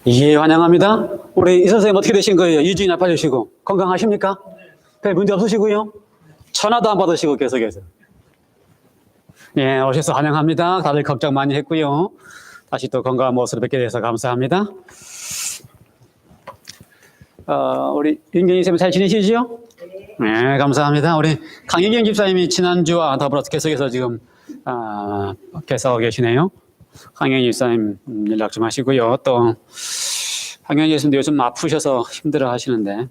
예, 환영합니다. 우리 이 선생님 어떻게 되신 거예요? 2주이나 빠지시고 건강하십니까? 별 문제 없으시고요. 전화도 안 받으시고 계속해서. 예, 오셔서 환영합니다. 다들 걱정 많이 했고요. 다시 또 건강한 모습으로 뵙게 돼서 감사합니다. 우리 윤경희 선생님 잘 지내시죠? 네, 감사합니다. 우리 강윤경 집사님이 지난주와 더불어 계속해서 지금 계속 계시네요. 강영희 집사님 연락 좀 하시고요. 또 강영희 집사님도 요즘 아프셔서 힘들어 하시는데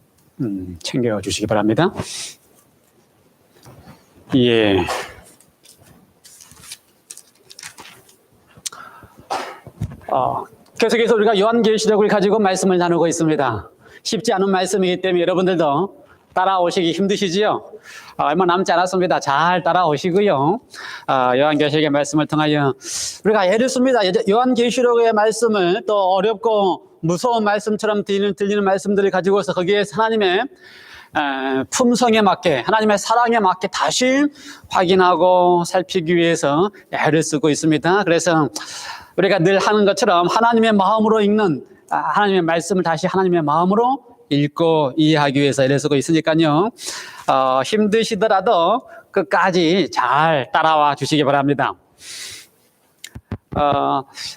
챙겨주시기 바랍니다. 예. 계속해서 우리가 요한계시록을 가지고 말씀을 나누고 있습니다. 쉽지 않은 말씀이기 때문에 여러분들도 따라오시기 힘드시지요? 얼마 남지 않았습니다. 잘 따라오시고요. 요한계시록의 말씀을 통하여 우리가 애를 씁니다. 요한계시록의 말씀을 또 어렵고 무서운 말씀처럼 들리는 말씀들을 가지고서 거기에 하나님의 품성에 맞게, 하나님의 사랑에 맞게 다시 확인하고 살피기 위해서 애를 쓰고 있습니다. 그래서 우리가 늘 하는 것처럼 하나님의 마음으로 읽는 하나님의 말씀을 다시 하나님의 마음으로 읽고 이해하기 위해서 애를 쓰고 있으니까요. 힘드시더라도 끝까지 잘 따라와 주시기 바랍니다.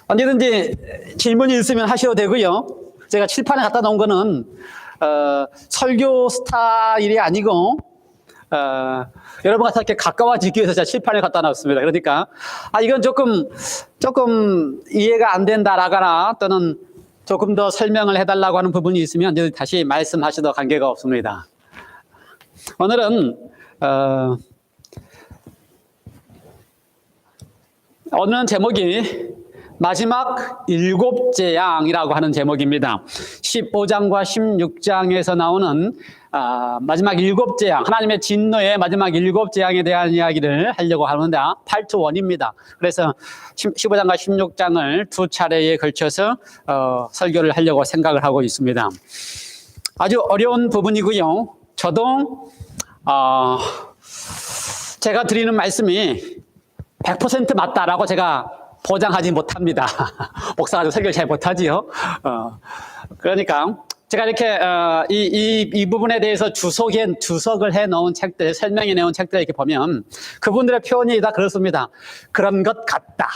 언제든지 질문이 있으면 하셔도 되고요. 제가 칠판에 갖다 놓은 거는 설교 스타일이 아니고 여러분과 이렇게 가까워지기 위해서 제가 칠판에 갖다 놨습니다. 그러니까 이건 조금 이해가 안 된다라거나 또는 조금 더 설명을 해달라고 하는 부분이 있으면 다시 말씀하셔도 관계가 없습니다. 오늘은 제목이 마지막 7재앙이라고 하는 제목입니다. 15장과 16장에서 나오는 마지막 7재앙, 하나님의 진노의 마지막 7재앙에 대한 이야기를 하려고 하는데 파트 1입니다. 그래서 15장과 16장을 두 차례에 걸쳐서 설교를 하려고 생각을 하고 있습니다. 아주 어려운 부분이고요. 저도 제가 드리는 말씀이 100% 맞다라고 제가 보장하지 못합니다. 목사가 설교를 잘 못하지요. 그러니까 제가 이렇게 이 부분에 대해서 주석을 해놓은 책들, 설명해 놓은 책들 이렇게 보면 그분들의 표현이 다 그렇습니다. 그런 것 같다.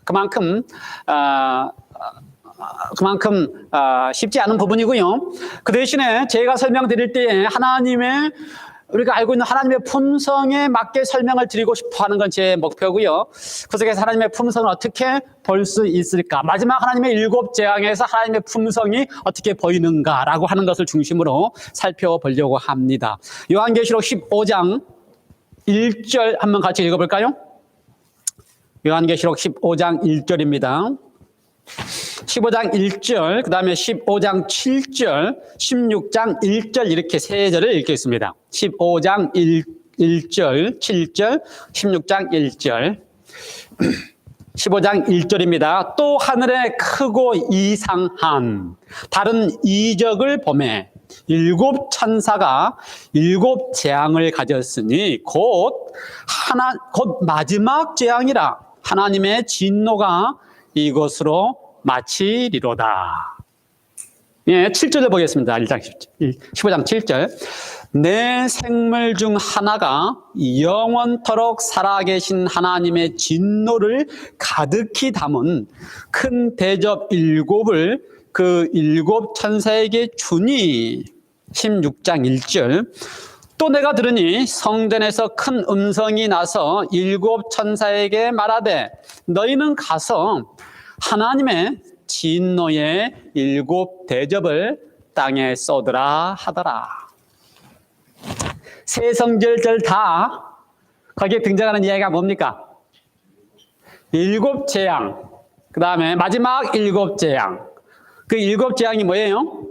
그만큼 쉽지 않은 부분이고요. 그 대신에 제가 설명드릴 때에 우리가 알고 있는 하나님의 품성에 맞게 설명을 드리고 싶어 하는 건 제 목표고요. 그 속에서 하나님의 품성을 어떻게 볼 수 있을까? 마지막 하나님의 7재앙에서 하나님의 품성이 어떻게 보이는가라고 하는 것을 중심으로 살펴보려고 합니다. 요한계시록 15장 1절 한번 같이 읽어볼까요? 요한계시록 15장 1절입니다. 15장 1절, 그 다음에 15장 7절, 16장 1절 이렇게 세 절을 읽겠습니다. 15장 1절, 7절, 16장 1절. 15장 1절입니다. 또 하늘에 크고 이상한 다른 이적을 보매 7 천사가 7 재앙을 가졌으니 곧 마지막 재앙이라 하나님의 진노가 이것으로 마치리로다. 예, 7절을 보겠습니다. 15장 7절. 내 생물 중 하나가 영원토록 살아계신 하나님의 진노를 가득히 담은 큰 대접 7을 그 7 천사에게 주니 16장 1절. 또 내가 들으니 성전에서 큰 음성이 나서 7 천사에게 말하되 너희는 가서 하나님의 진노의 7 대접을 땅에 쏟으라 하더라. 세 성절절 다 거기에 등장하는 이야기가 뭡니까? 7 재앙, 그 다음에 마지막 7 재앙. 그 7 재앙이 뭐예요?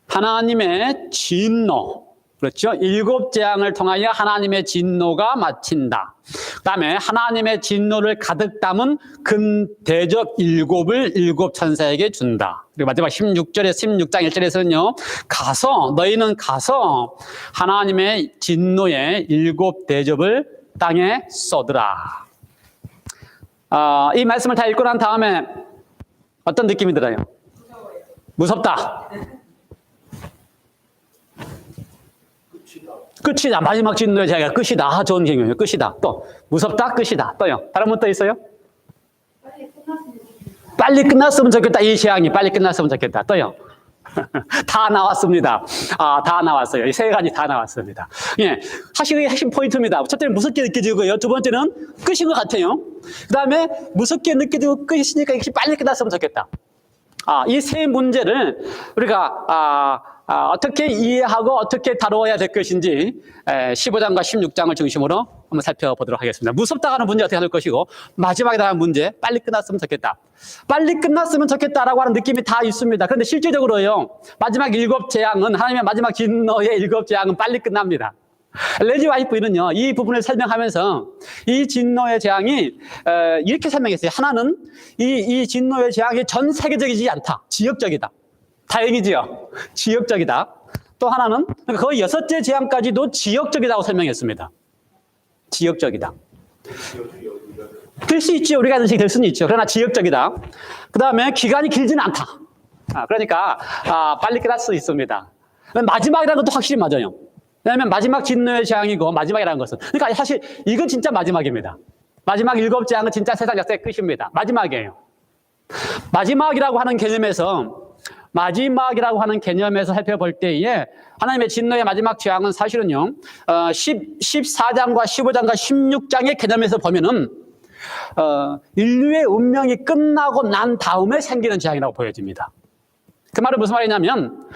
하나님의 진노. 그렇죠? 7 재앙을 통하여 하나님의 진노가 마친다. 그다음에 하나님의 진노를 가득 담은 금 대접 7을 7 천사에게 준다. 그리고 마지막 16장 1절에서는요. 너희는 가서 하나님의 진노의 7 대접을 땅에 쏟으라. 이 말씀을 다 읽고 난 다음에 어떤 느낌이 들어요? 무섭다. 끝이다. 마지막 진노의 자기가 끝이다. 좋은 경우예요. 끝이다. 또 무섭다. 끝이다. 또요. 다른 분 또 있어요? 빨리 끝났으면 좋겠다. 이 재앙이 빨리 끝났으면 좋겠다. 또요. 다 나왔습니다. 다 나왔어요. 이 세 가지 다 나왔습니다. 예, 하시의 핵심 포인트입니다. 첫째는 무섭게 느껴지고요. 두 번째는 끝인 것 같아요. 그 다음에 무섭게 느껴지고 끝이니까 이것이 빨리 끝났으면 좋겠다. 이 세 문제를 우리가 어떻게 이해하고 어떻게 다루어야 될 것인지 15장과 16장을 중심으로 한번 살펴보도록 하겠습니다. 무섭다 하는 문제 어떻게 할 것이고 마지막에 대한 문제 빨리 끝났으면 좋겠다. 빨리 끝났으면 좋겠다라고 하는 느낌이 다 있습니다. 그런데 실제적으로요. 마지막 7 재앙은 하나님의 마지막 진노의 7 재앙은 빨리 끝납니다. 레지 와이프는요. 이 부분을 설명하면서 이 진노의 재앙이 이렇게 설명했어요. 하나는 이 진노의 재앙이 전 세계적이지 않다. 지역적이다. 다행이지요. 지역적이다. 또 하나는 거의 6째 재앙까지도 지역적이라고 설명했습니다. 지역적이다. 될 수 있죠. 우리가 하는 식이 될 수는 있죠. 그러나 지역적이다. 그 다음에 기간이 길지는 않다. 그러니까 빨리 끝날 수 있습니다. 마지막이라는 것도 확실히 맞아요. 왜냐하면 마지막 진노의 재앙이고 마지막이라는 것은 그러니까 사실 이건 진짜 마지막입니다. 마지막 7 재앙은 진짜 세상 역사의 끝입니다. 마지막이에요. 마지막이라고 하는 개념에서 살펴볼 때에 하나님의 진노의 마지막 재앙은 사실은요 14장과 15장과 16장의 개념에서 보면은 인류의 운명이 끝나고 난 다음에 생기는 재앙이라고 보여집니다. 그 말은 무슨 말이냐면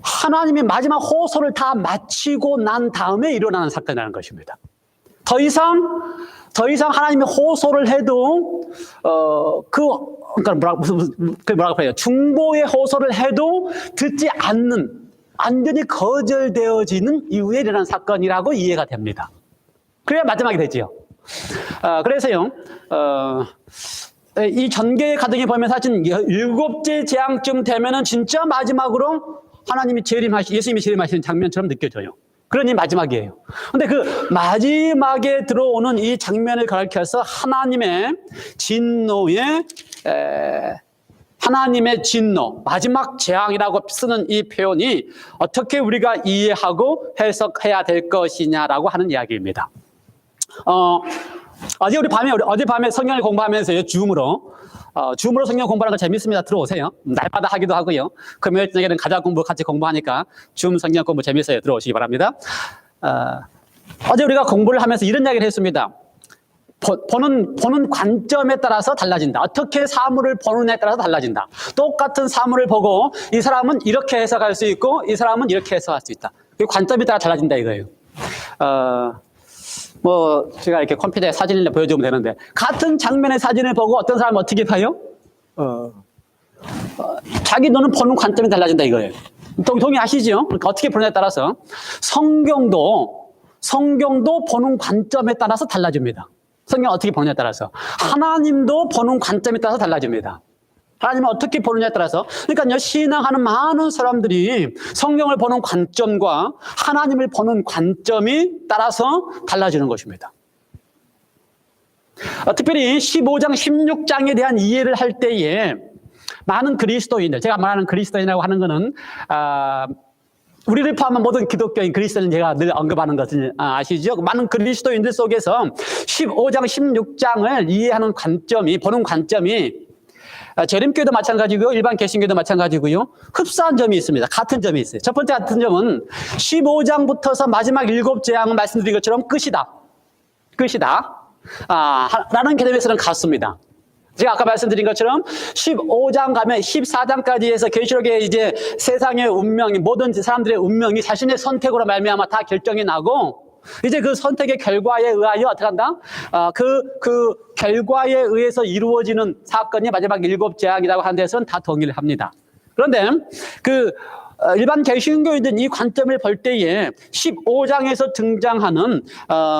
하나님이 마지막 호소를 다 마치고 난 다음에 일어나는 사건이라는 것입니다. 더 이상 하나님이 호소를 해도 뭐라고 해요? 중보의 호소를 해도 듣지 않는 완전히 거절되어지는 이후에 일어난 사건이라고 이해가 됩니다. 그래야 마지막이 되지요. 그래서요. 이 전개의 가정에 보면 사실 7째 재앙쯤 되면은 진짜 마지막으로 예수님이 재림하시는 장면처럼 느껴져요. 그러니 마지막이에요. 근데 그 마지막에 들어오는 이 장면을 가리켜서 하나님의 진노, 마지막 재앙이라고 쓰는 이 표현이 어떻게 우리가 이해하고 해석해야 될 것이냐라고 하는 이야기입니다. 어젯밤에 성경을 공부하면서요, 줌으로 성경 공부하는 거 재밌습니다. 들어오세요. 날마다 하기도 하고요. 금요일 저녁에는 가자 공부 같이 공부하니까 줌 성경 공부 재밌어요. 들어오시기 바랍니다. 어제 우리가 공부를 하면서 이런 이야기를 했습니다. 보는 관점에 따라서 달라진다. 어떻게 사물을 보느냐에 따라서 달라진다. 똑같은 사물을 보고 이 사람은 이렇게 해석할 수 있고 이 사람은 이렇게 해석할 수 있다. 그 관점에 따라 달라진다 이거예요. 제가 이렇게 컴퓨터에 사진을 보여주면 되는데, 같은 장면의 사진을 보고 어떤 사람은 어떻게 봐요? 자기 눈은 보는 관점이 달라진다 이거예요. 동의하시죠? 그러니까 어떻게 보느냐에 따라서 성경도 보는 관점에 따라서 달라집니다. 성경 어떻게 보느냐에 따라서. 하나님도 보는 관점에 따라서 달라집니다. 하나님은 어떻게 보느냐에 따라서. 그러니까요, 신앙하는 많은 사람들이 성경을 보는 관점과 하나님을 보는 관점이 따라서 달라지는 것입니다. 특별히 15장, 16장에 대한 이해를 할 때에 많은 그리스도인들, 제가 말하는 그리스도인이라고 하는 것은 우리를 포함한 모든 기독교인 그리스도인 제가 늘 언급하는 것을 아시죠? 많은 그리스도인들 속에서 15장, 16장을 이해하는 보는 관점이 재림교회도 마찬가지고요. 일반 개신교도 마찬가지고요. 흡사한 점이 있습니다. 같은 점이 있어요. 첫 번째 같은 점은 15장부터서 마지막 7 재앙은 말씀드린 것처럼 끝이다. 라는 개념에서는 같습니다. 제가 아까 말씀드린 것처럼 15장 가면 14장까지 해서 계시록에 이제 세상의 운명이, 모든 사람들의 운명이 자신의 선택으로 말미암아 다 결정이 나고, 이제 그 선택의 결과에 의하여 어떻게 한다? 그 결과에 의해서 이루어지는 사건이 마지막 7 재앙이라고 하는 데서는 다 동의를 합니다. 그런데 일반 개신교인들은 이 관점을 볼 때에 15장에서 등장하는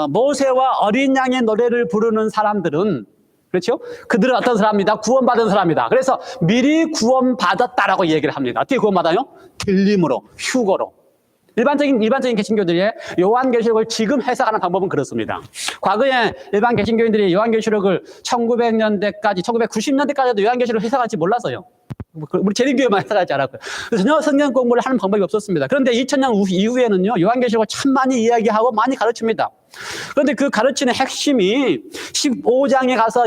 모세와 어린 양의 노래를 부르는 사람들은, 그렇죠? 그들은 어떤 사람입니다? 구원받은 사람이다. 그래서 미리 구원받았다라고 얘기를 합니다. 어떻게 구원받아요? 들림으로, 휴거로. 일반적인 개신교들의 요한계시록을 지금 해석하는 방법은 그렇습니다. 과거에 일반 개신교인들이 요한계시록을 1900년대까지, 1990년대까지도 요한계시록을 해석할지 몰랐어요. 우리 재림교회만 해석하지 않았고요. 그래서 전혀 성경 공부를 하는 방법이 없었습니다. 그런데 2000년 이후에는요, 요한계시록을 참 많이 이야기하고 많이 가르칩니다. 그런데 그 가르치는 핵심이 15장에 가서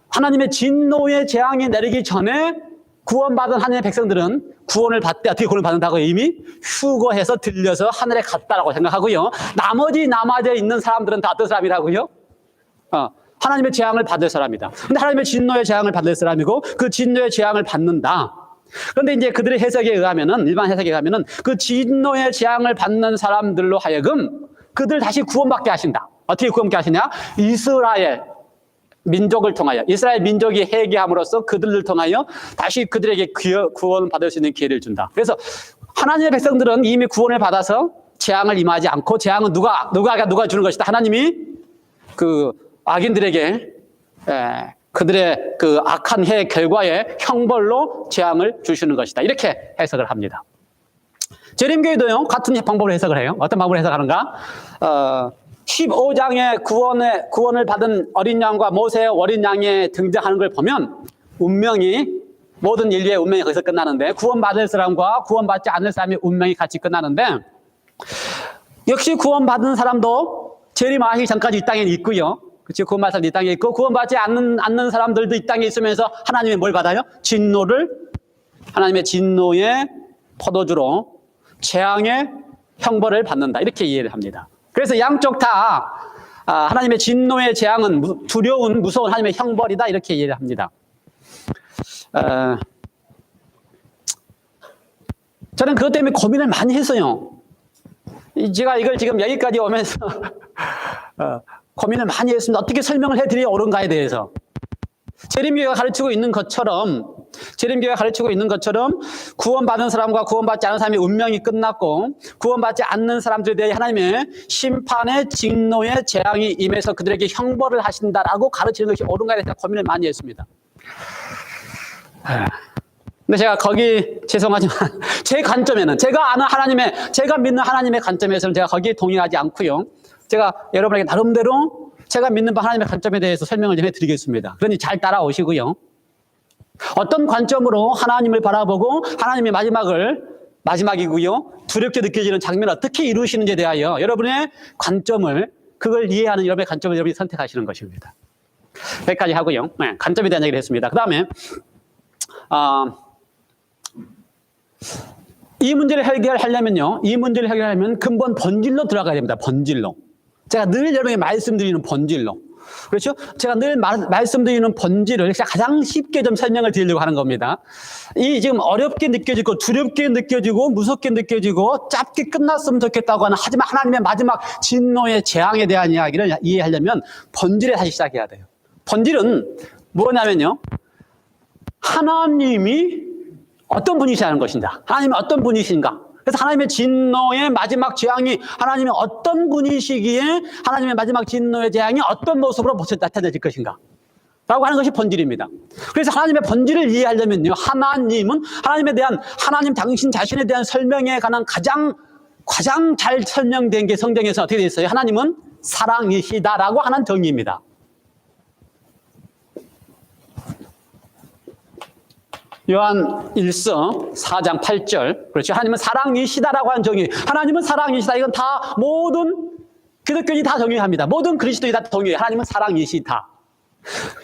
하나님의 진노의 재앙이 내리기 전에 구원받은 하나님의 백성들은 구원을 받되, 어떻게 구원을 받는다고? 이미 휴거해서 들려서 하늘에 갔다라고 생각하고요. 나머지 남아져 있는 사람들은 다 어떤 사람이라고요? 하나님의 재앙을 받을 사람이다. 근데 하나님의 진노의 재앙을 받을 사람이고, 그 진노의 재앙을 받는다. 그런데 이제 그들의 해석에 의하면은, 일반 해석에 의하면은, 그 진노의 재앙을 받는 사람들로 하여금 그들 다시 구원받게 하신다. 어떻게 구원받게 하시냐? 이스라엘 민족을 통하여, 이스라엘 민족이 회개함으로써 그들을 통하여 다시 그들에게 구원받을 수 있는 기회를 준다. 그래서 하나님의 백성들은 이미 구원을 받아서 재앙을 임하지 않고, 재앙은 누가 주는 것이다. 하나님이 그 악인들에게 그들의 그 악한 해 결과의 형벌로 재앙을 주시는 것이다. 이렇게 해석을 합니다. 재림교회도요, 같은 방법으로 해석을 해요. 어떤 방법으로 해석하는가? 15장에 구원을 받은 어린 양과 모세의 어린 양에 등장하는 걸 보면 모든 인류의 운명이 거기서 끝나는데, 구원받을 사람과 구원받지 않을 사람의 운명이 같이 끝나는데, 역시 구원받은 사람도 재림하기 전까지 이 땅에 있고요. 그렇죠? 구원받은 사람도 이 땅에 있고, 구원받지 않는 사람들도 이 땅에 있으면서 하나님의 뭘 받아요? 하나님의 진노의 포도주로 재앙의 형벌을 받는다. 이렇게 이해를 합니다. 그래서 양쪽 다 하나님의 진노의 재앙은 두려운, 무서운 하나님의 형벌이다. 이렇게 이해를 합니다. 저는 그것 때문에 고민을 많이 했어요. 제가 이걸 지금 여기까지 오면서 고민을 많이 했습니다. 어떻게 설명을 해드려야 옳은가에 대해서. 재림교회가 가르치고 있는 것처럼 구원받은 사람과 구원받지 않은 사람의 운명이 끝났고, 구원받지 않는 사람들에 대해 하나님의 심판의 진노의 재앙이 임해서 그들에게 형벌을 하신다라고 가르치는 것이 옳은가에 대해서 고민을 많이 했습니다. 근데 제가 죄송하지만 제 관점에는, 제가 믿는 하나님의 관점에서는 제가 거기에 동의하지 않고요. 제가 여러분에게 나름대로 제가 믿는 하나님의 관점에 대해서 설명을 좀 해드리겠습니다. 그러니 잘 따라오시고요. 어떤 관점으로 하나님을 바라보고 하나님의 마지막이고요, 두렵게 느껴지는 장면을 어떻게 이루시는지에 대하여 여러분의 관점을, 그걸 이해하는 여러분의 관점을 여러분이 선택하시는 것입니다. 여기까지 하고요. 관점에 대한 얘기를 했습니다. 그 다음에 이 문제를 해결하려면 근본 본질로 들어가야 됩니다. 본질로. 제가 늘 여러분에게 말씀드리는 본질로. 그렇죠? 제가 늘 말씀드리는 본질을 가장 쉽게 좀 설명을 드리려고 하는 겁니다. 이 지금 어렵게 느껴지고, 두렵게 느껴지고, 무섭게 느껴지고, 짧게 끝났으면 좋겠다고 하는, 하지만 하나님의 마지막 진노의 재앙에 대한 이야기를 이해하려면 본질에 다시 시작해야 돼요. 본질은 뭐냐면요, 하나님이 어떤 분이시라는 것인가? 하나님이 어떤 분이신가? 그래서 하나님의 진노의 마지막 재앙이 하나님이 어떤 분이시기에 하나님의 마지막 진노의 재앙이 어떤 모습으로 나타내질 것인가? 라고 하는 것이 본질입니다. 그래서 하나님의 본질을 이해하려면요, 하나님 당신 자신에 대한 설명에 관한 가장 잘 설명된 게 성경에서 어떻게 되어 있어요? 하나님은 사랑이시다라고 하는 정의입니다. 요한 1서 4장 8절. 그렇죠. 하나님은 사랑이시다라고 하는 정의. 하나님은 사랑이시다. 이건 다 모든 기독교인이 다 동의합니다. 모든 그리스도인이 다 동의해요. 하나님은 사랑이시다.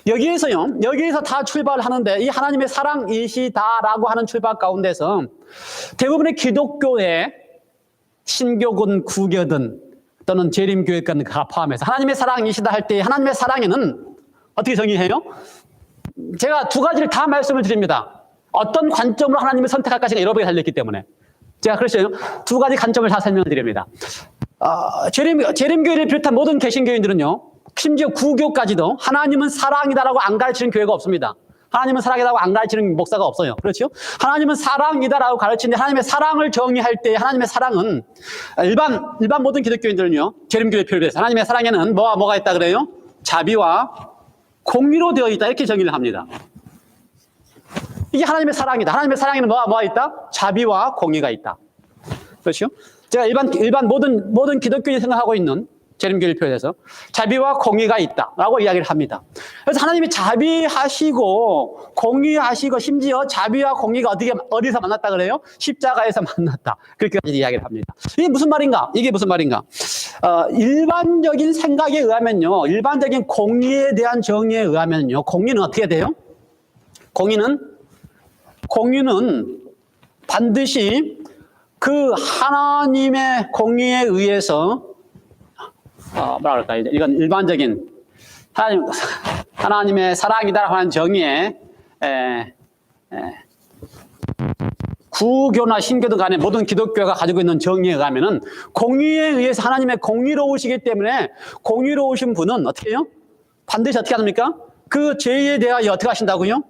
여기에서 다 출발하는데, 이 하나님의 사랑이시다라고 하는 출발 가운데서 대부분의 기독교의 신교군, 구교든 또는 재림교회까지 다 포함해서 하나님의 사랑이시다 할 때, 하나님의 사랑에는 어떻게 정의해요? 제가 두 가지를 다 말씀을 드립니다. 어떤 관점으로 하나님을 선택할 것인가 여러분이 달렸기 때문에 제가 그랬어요. 두 가지 관점을 다 설명을 드립니다. 재림교회를 비롯한 모든 개신교인들은요, 심지어 구교까지도 하나님은 사랑이다라고 안 가르치는 교회가 없습니다. 하나님은 사랑이라고 안 가르치는 목사가 없어요. 그렇죠? 하나님은 사랑이다라고 가르치는데 하나님의 사랑을 정의할 때 하나님의 사랑은 일반 모든 기독교인들은요. 재림교의 표를 해서 하나님의 사랑에는 뭐가 있다 그래요? 자비와 공의로 되어 있다 이렇게 정의를 합니다. 이게 하나님의 사랑이다. 하나님의 사랑에는 뭐가 있다? 자비와 공의가 있다. 그렇죠? 제가 일반 모든 기독교인이 생각하고 있는 재림교를 표현해서 자비와 공의가 있다라고 이야기를 합니다. 그래서 하나님이 자비하시고 공의하시고 심지어 자비와 공의가 어디서 만났다 그래요? 십자가에서 만났다. 그렇게까지 이야기를 합니다. 이게 무슨 말인가? 일반적인 생각에 의하면요, 일반적인 공의에 대한 정의에 의하면요, 공의는 어떻게 돼요? 공의는 반드시 그 하나님의 공의에 의해서 뭐라 그럴까요? 이건 일반적인 하나님의 사랑이다라고 하는 정의에 구교나 신교든 간에 모든 기독교가 가지고 있는 정의에 의하면은 공의에 의해서 하나님의 공의로우시기 때문에 공의로우신 분은 어떻게 해요? 반드시 어떻게 합니까? 그 죄에 대하여 어떻게 하신다고요?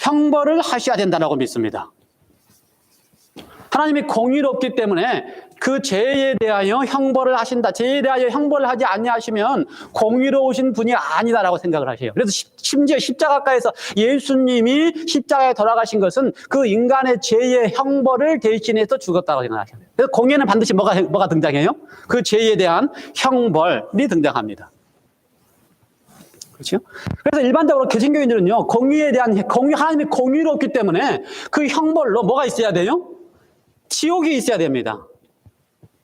형벌을 하셔야 된다고 믿습니다. 하나님이 공의롭기 때문에 그 죄에 대하여 형벌을 하신다. 죄에 대하여 형벌을 하지 아니하시면 공의로우신 분이 아니다라고 생각을 하세요. 그래서 심지어 십자가가에서 예수님이 십자가에 돌아가신 것은 그 인간의 죄의 형벌을 대신해서 죽었다고 생각하셔요. 그래서 공의는 반드시 뭐가 등장해요? 그 죄에 대한 형벌이 등장합니다. 그렇죠? 그래서 일반적으로 개신교인들은요, 하나님이 공의롭기 때문에 그 형벌로 뭐가 있어야 돼요? 지옥이 있어야 됩니다.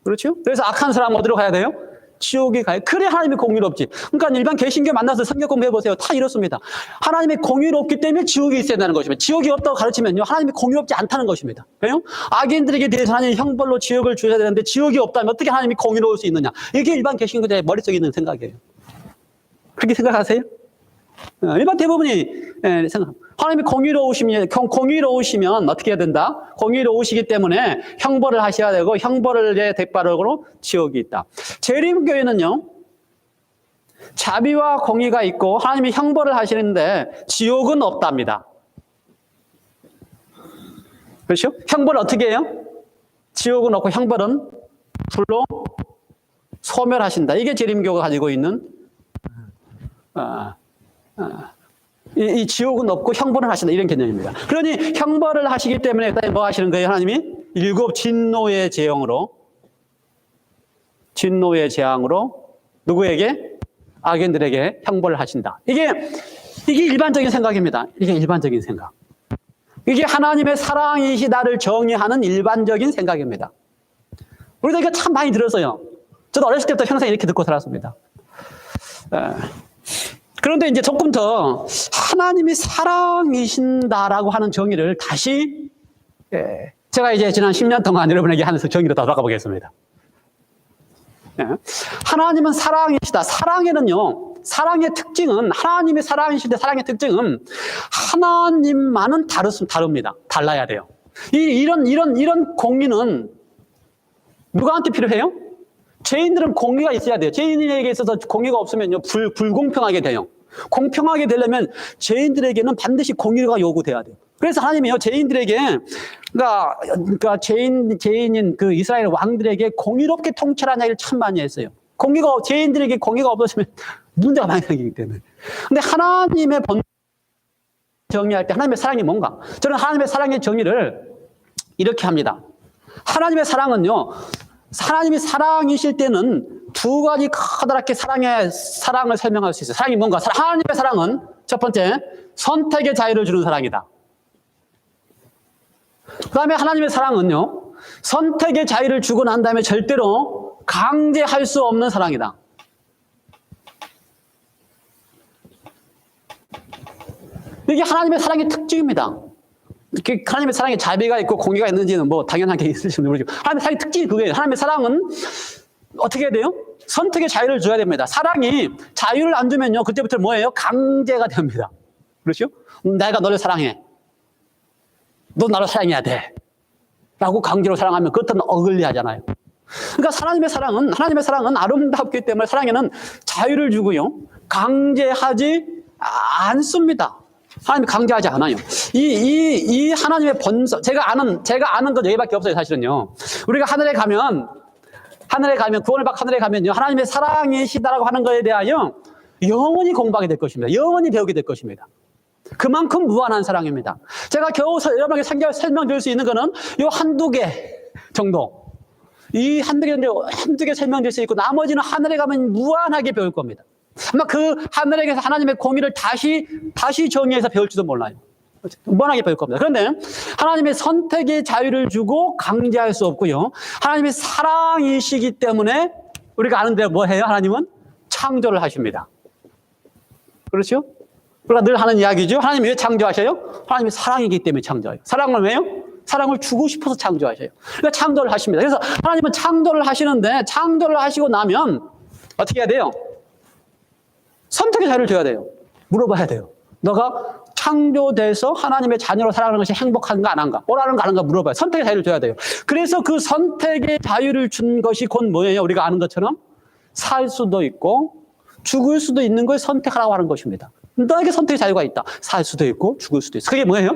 그렇죠? 그래서 악한 사람 어디로 가야 돼요? 지옥에 가요. 그래 하나님이 공의롭지. 그러니까 일반 개신교 만나서 성경 공부해 보세요. 다 이렇습니다. 하나님이 공의롭기 때문에 지옥이 있어야 되는 것입니다. 지옥이 없다고 가르치면요, 하나님이 공의롭지 않다는 것입니다. 왜요? 악인들에게 대해서 하나님이 형벌로 지옥을 주셔야 되는데 지옥이 없다면 어떻게 하나님이 공의로울 수 있느냐? 이게 일반 개신교자의 머릿속에 있는 생각이에요. 그렇게 생각하세요? 일반 대부분이 생각합니다. 하나님이 공의로우시면 어떻게 해야 된다? 공의로우시기 때문에 형벌을 하셔야 되고 형벌의 대가로 지옥이 있다. 재림교회는요, 자비와 공의가 있고 하나님이 형벌을 하시는데 지옥은 없답니다. 그렇죠? 형벌을 어떻게 해요? 지옥은 없고 형벌은 불로 소멸하신다. 이게 재림교가 가지고 있는 이 지옥은 없고 형벌을 하신다 이런 개념입니다. 그러니 형벌을 하시기 때문에 뭐 하시는 거예요? 하나님이 일곱 진노의 재앙으로 누구에게? 악인들에게 형벌을 하신다. 이게 일반적인 생각입니다. 이게 일반적인 생각. 이게 하나님의 사랑이시다를 정의하는 일반적인 생각입니다. 우리도 이거 참 많이 들었어요. 저도 어렸을 때부터 평생 이렇게 듣고 살았습니다. 그런데 이제 조금 더 하나님이 사랑이신다라고 하는 정의를 다시 제가 이제 지난 10년 동안 여러분에게 하면서 정의로 돌아가 보겠습니다. 하나님은 사랑이시다. 사랑의 특징은 하나님이 사랑이신데 사랑의 특징은 하나님만은 다릅니다. 달라야 돼요. 이런 공의는 누구한테 필요해요? 죄인들은 공의가 있어야 돼요. 죄인에게 있어서 공의가 없으면요, 불공평하게 돼요. 공평하게 되려면 죄인들에게는 반드시 공의가 요구돼야 돼요. 그래서 하나님이요, 죄인들에게, 그러니까 죄인인 그 이스라엘 왕들에게 공의롭게 통치하라는 이야기를 참 많이 했어요. 죄인들에게 공의가 없어지면 문제가 많이 생기기 때문에. 근데 하나님의 정의할 때 하나님의 사랑이 뭔가? 저는 하나님의 사랑의 정의를 이렇게 합니다. 하나님의 사랑은요, 하나님이 사랑이실 때는 두 가지 커다랗게 사랑을 설명할 수 있어요. 사랑이 뭔가? 하나님의 사랑은 첫 번째, 선택의 자유를 주는 사랑이다. 그 다음에 하나님의 사랑은요, 선택의 자유를 주고 난 다음에 절대로 강제할 수 없는 사랑이다. 이게 하나님의 사랑의 특징입니다. 하나님의 사랑에 자비가 있고 공의가 있는지는 뭐 당연하게 있을지 모르지만 하나님의 사랑의 특징이 그거예요. 하나님의 사랑은 어떻게 해야 돼요? 선택의 자유를 줘야 됩니다. 사랑이 자유를 안 주면요, 그때부터 뭐예요? 강제가 됩니다. 그렇죠? 내가 너를 사랑해. 너 나를 사랑해야 돼. 라고 강제로 사랑하면 그것은 어글리하잖아요. 그러니까 하나님의 사랑은 아름답기 때문에 사랑에는 자유를 주고요, 강제하지 않습니다. 하나님이 강제하지 않아요. 이 하나님의 본성, 제가 아는 건 여기밖에 없어요, 사실은요. 우리가 하늘에 가면, 구원을 받고 하늘에 가면요, 하나님의 사랑이시다라고 하는 것에 대하여 영원히 공부하게 될 것입니다. 영원히 배우게 될 것입니다. 그만큼 무한한 사랑입니다. 제가 겨우 여러분에게 설명드릴 수 있는 거는 요 한두 개 정도. 이 한두 개 설명드릴 수 있고, 나머지는 하늘에 가면 무한하게 배울 겁니다. 아마 그 하늘에게서 하나님의 공의를 다시 정의해서 배울지도 몰라요. 무한하게 배울 겁니다. 그런데 하나님의 선택의 자유를 주고 강제할 수 없고요. 하나님의 사랑이시기 때문에 우리가 아는 대로 뭐 해요? 하나님은 창조를 하십니다. 그렇죠? 우리가 늘 하는 이야기죠. 하나님이 왜 창조하셔요? 하나님이 사랑이기 때문에 창조해요. 사랑은 왜요? 사랑을 주고 싶어서 창조하셔요. 그러니까 창조를 하십니다. 그래서 하나님은 창조를 하시는데, 창조를 하시고 나면 어떻게 해야 돼요? 선택의 자유를 줘야 돼요. 물어봐야 돼요. 너가 창조돼서 하나님의 자녀로 살아가는 것이 행복한가 안 한가? 오라는 거 아는가 물어봐요. 선택의 자유를 줘야 돼요. 그래서 그 선택의 자유를 준 것이 곧 뭐예요? 우리가 아는 것처럼 살 수도 있고 죽을 수도 있는 걸 선택하라고 하는 것입니다. 너에게 선택의 자유가 있다. 살 수도 있고 죽을 수도 있어. 그게 뭐예요?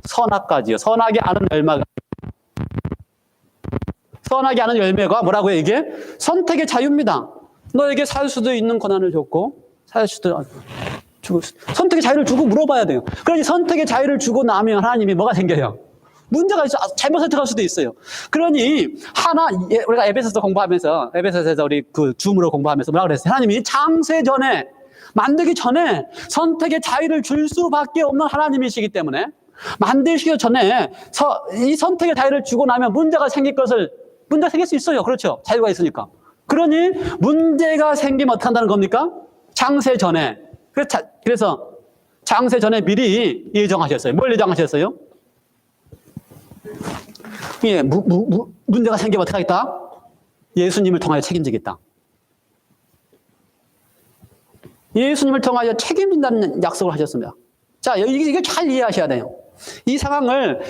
선악까지요. 선악이 아는 열매가 뭐라고요? 이게 선택의 자유입니다. 너에게 살 수도 있는 권한을 줬고 살 수도 죽을 수도. 선택의 자유를 주고 물어봐야 돼요. 그러니 선택의 자유를 주고 나면 하나님이 뭐가 생겨요? 문제가 있어. 잘못 선택할 수도 있어요. 그러니 우리가 에베소서 공부하면서, 에베소서에서 우리 그 줌으로 공부하면서 뭐라 그랬어요? 하나님이 창세 전에, 만들기 전에 선택의 자유를 줄 수밖에 없는 하나님이시기 때문에 만드시기 전에 이 선택의 자유를 주고 나면 문제가 생길 수 있어요. 그렇죠? 자유가 있으니까. 그러니 문제가 생기면 어떻게 한다는 겁니까? 창세 전에. 그래서 창세 전에 미리 예정하셨어요. 뭘 예정하셨어요? 예, 문제가 생기면 어떻게 하겠다? 예수님을 통하여 책임지겠다. 예수님을 통하여 책임진다는 약속을 하셨습니다. 자, 이게 잘 이해하셔야 돼요. 이 상황을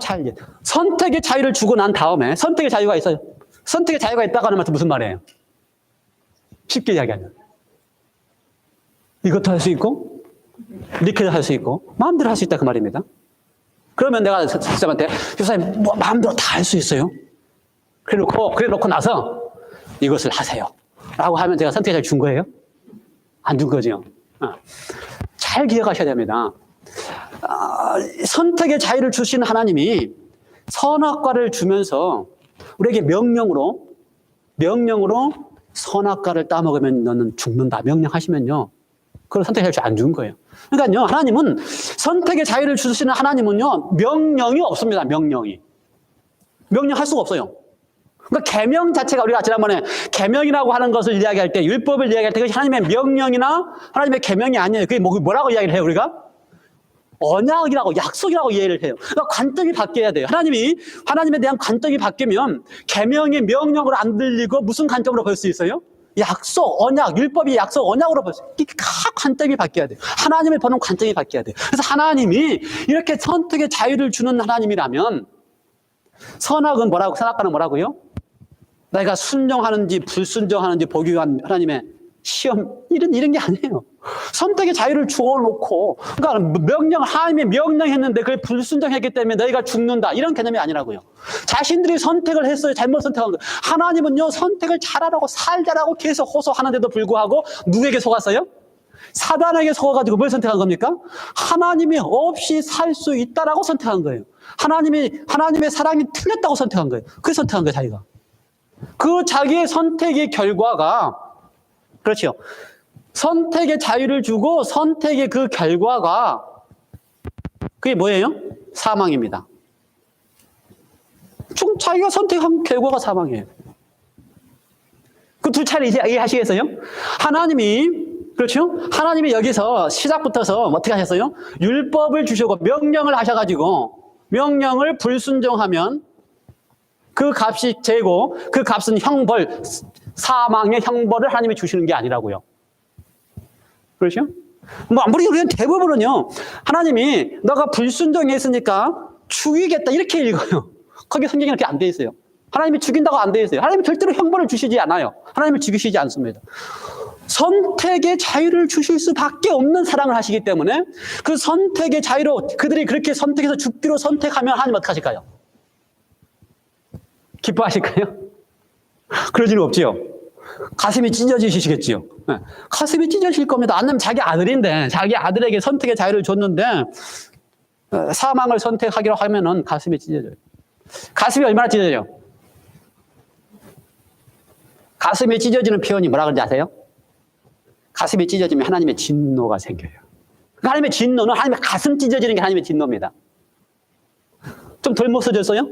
잘 이해. 선택의 자유를 주고 난 다음에 선택의 자유가 있어요. 선택의 자유가 있다고 하는 말은 무슨 말이에요? 쉽게 이야기하면 이것도 할 수 있고 이렇게도 할 수 있고 마음대로 할 수 있다 그 말입니다. 그러면 내가 선생님한테 교사님 뭐 마음대로 다 할 수 있어요. 그래 놓고 나서 이것을 하세요 라고 하면 제가 선택의 자유 준 거예요? 안 준 거죠. 잘 기억하셔야 됩니다. 선택의 자유를 주신 하나님이 선악과를 주면서 우리에게 명령으로 선악과를 따먹으면 너는 죽는다 명령하시면요, 그걸 선택의 자유 안 준 거예요. 그러니까요, 하나님은 선택의 자유를 주시는 하나님은요, 명령이 없습니다. 명령할 수가 없어요. 그러니까 계명 자체가, 우리가 지난번에 계명이라고 하는 것을 이야기할 때, 율법을 이야기할 때 그것이 하나님의 명령이나 하나님의 계명이 아니에요. 그게 뭐라고 이야기를 해요, 우리가? 언약이라고, 약속이라고 이해를 해요. 그러니까 관점이 바뀌어야 돼요. 하나님에 대한 관점이 바뀌면 계명이 명령으로 안 들리고 무슨 관점으로 볼 수 있어요? 약속, 언약, 율법이 약속, 언약으로 볼 수 있어요. 이게 각 관점이 바뀌어야 돼요. 하나님을 보는 관점이 바뀌어야 돼요. 그래서 하나님이 이렇게 선택의 자유를 주는 하나님이라면 선악과는 뭐라고요? 내가 순종하는지 불순종하는지 보기 위한 하나님의 시험, 이런 게 아니에요. 선택의 자유를 주어놓고, 그러니까 하나님이 명령했는데 그걸 불순종했기 때문에 너희가 죽는다, 이런 개념이 아니라고요. 자신들이 선택을 했어요. 잘못 선택한 거예요. 하나님은요, 선택을 잘하라고, 살자라고 계속 호소하는데도 불구하고 누구에게 속았어요? 사단에게 속아가지고 뭘 선택한 겁니까? 하나님이 없이 살 수 있다라고 선택한 거예요. 하나님의 사랑이 틀렸다고 선택한 거예요. 그게 선택한 거예요, 자기가. 그 자기의 선택의 결과가, 그렇죠. 선택의 자유를 주고 선택의 그 결과가, 그게 뭐예요? 사망입니다. 자기가 선택한 결과가 사망이에요. 그 두 차례 이해하시겠어요? 그렇죠? 하나님이 여기서 시작부터서 어떻게 하셨어요? 율법을 주시고 명령을 하셔가지고, 명령을 불순종하면 그 값이 재고, 그 값은 형벌, 사망의 형벌을 하나님이 주시는 게 아니라고요. 그렇죠? 우리는 대부분은요, 하나님이 너가 불순종했으니까 죽이겠다, 이렇게 읽어요. 거기 성경에 이렇게 안 돼 있어요. 하나님이 죽인다고 안 돼 있어요. 하나님이 절대로 형벌을 주시지 않아요. 하나님을 죽이시지 않습니다. 선택의 자유를 주실 수밖에 없는 사랑을 하시기 때문에 그 선택의 자유로 그들이 그렇게 선택해서 죽기로 선택하면 하나님 어떡하실까요? 기뻐하실까요? 그럴 일은 없지요. 가슴이 찢어지시겠지요. 네. 가슴이 찢어질 겁니다. 안 되면 자기 아들인데, 자기 아들에게 선택의 자유를 줬는데 사망을 선택하기로 하면은 가슴이 찢어져요. 가슴이 얼마나 찢어져요? 가슴이 찢어지는 표현이 뭐라 그런지 아세요? 가슴이 찢어지면 하나님의 진노가 생겨요. 하나님의 진노는 하나님의 가슴 찢어지는 게 하나님의 진노입니다. 좀 덜 멋서졌어요?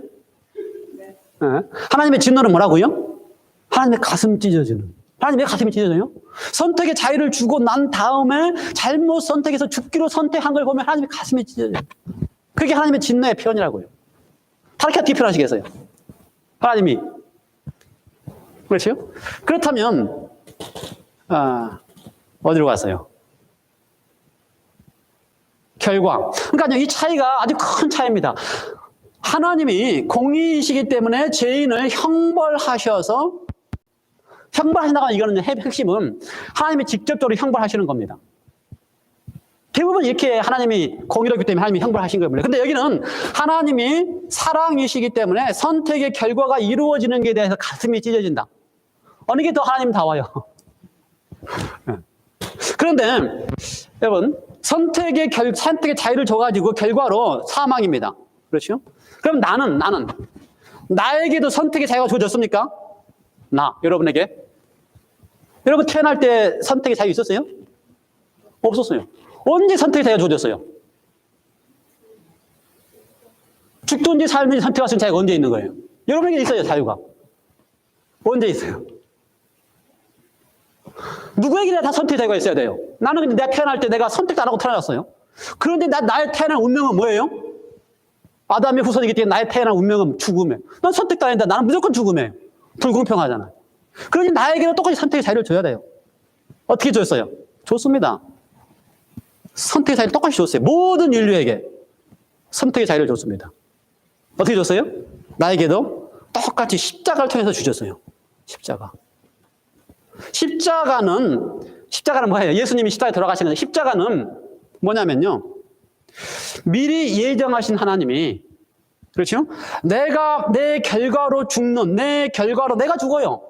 네. 하나님의 진노는 뭐라고요? 하나님의 가슴 찢어지는. 하나님 왜 가슴이 찢어져요? 선택의 자유를 주고 난 다음에 잘못 선택해서 죽기로 선택한 걸 보면 하나님의 가슴이 찢어져요. 그게 하나님의 진노의 표현이라고요. 다르게 어떻게 표현하시겠어요? 하나님이. 그렇죠? 그렇다면 어디로 갔어요? 결과. 그러니까 이 차이가 아주 큰 차이입니다. 하나님이 공의이시기 때문에 죄인을 형벌하셔서 형벌하신다고 이거는 핵심은 하나님이 직접적으로 형벌하시는 겁니다. 대부분 이렇게 하나님이 공의롭기 때문에 하나님이 형벌하신 겁니다. 근데 여기는 하나님이 사랑이시기 때문에 선택의 결과가 이루어지는 것에 대해서 가슴이 찢어진다. 어느 게 더 하나님다워요? 그런데 여러분 선택의 자유를 줘가지고 결과로 사망입니다. 그렇죠? 그럼 나는 나에게도 선택의 자유가 주어졌습니까? 여러분에게 여러분 태어날 때 선택의 자유 있었어요? 없었어요. 언제 선택의 자유가 주어졌어요? 죽든지 살든지 선택할 수 있는 자유가 언제 있는 거예요? 여러분에게 있어요, 자유가. 언제 있어요? 누구에게나 다 선택의 자유가 있어야 돼요. 나는 근데 내가 태어날 때 내가 선택도 안 하고 태어났어요. 그런데 나의 태어난 운명은 뭐예요? 아담의 후손이기 때문에 나의 태어난 운명은 죽음이에요. 난 선택도 안 했는데 나는 무조건 죽음이에요. 불공평하잖아. 그러니 나에게는 똑같이 선택의 자유를 줘야 돼요. 어떻게 줬어요? 줬습니다. 선택의 자유를 똑같이 줬어요. 모든 인류에게 선택의 자유를 줬습니다. 어떻게 줬어요? 나에게도 똑같이 십자가를 통해서 주셨어요. 십자가는 뭐예요? 예수님이 십자가에 돌아가시는 십자가는 뭐냐면요. 미리 예정하신 하나님이, 그렇죠? 내가 내 결과로 죽는, 내가 죽어요.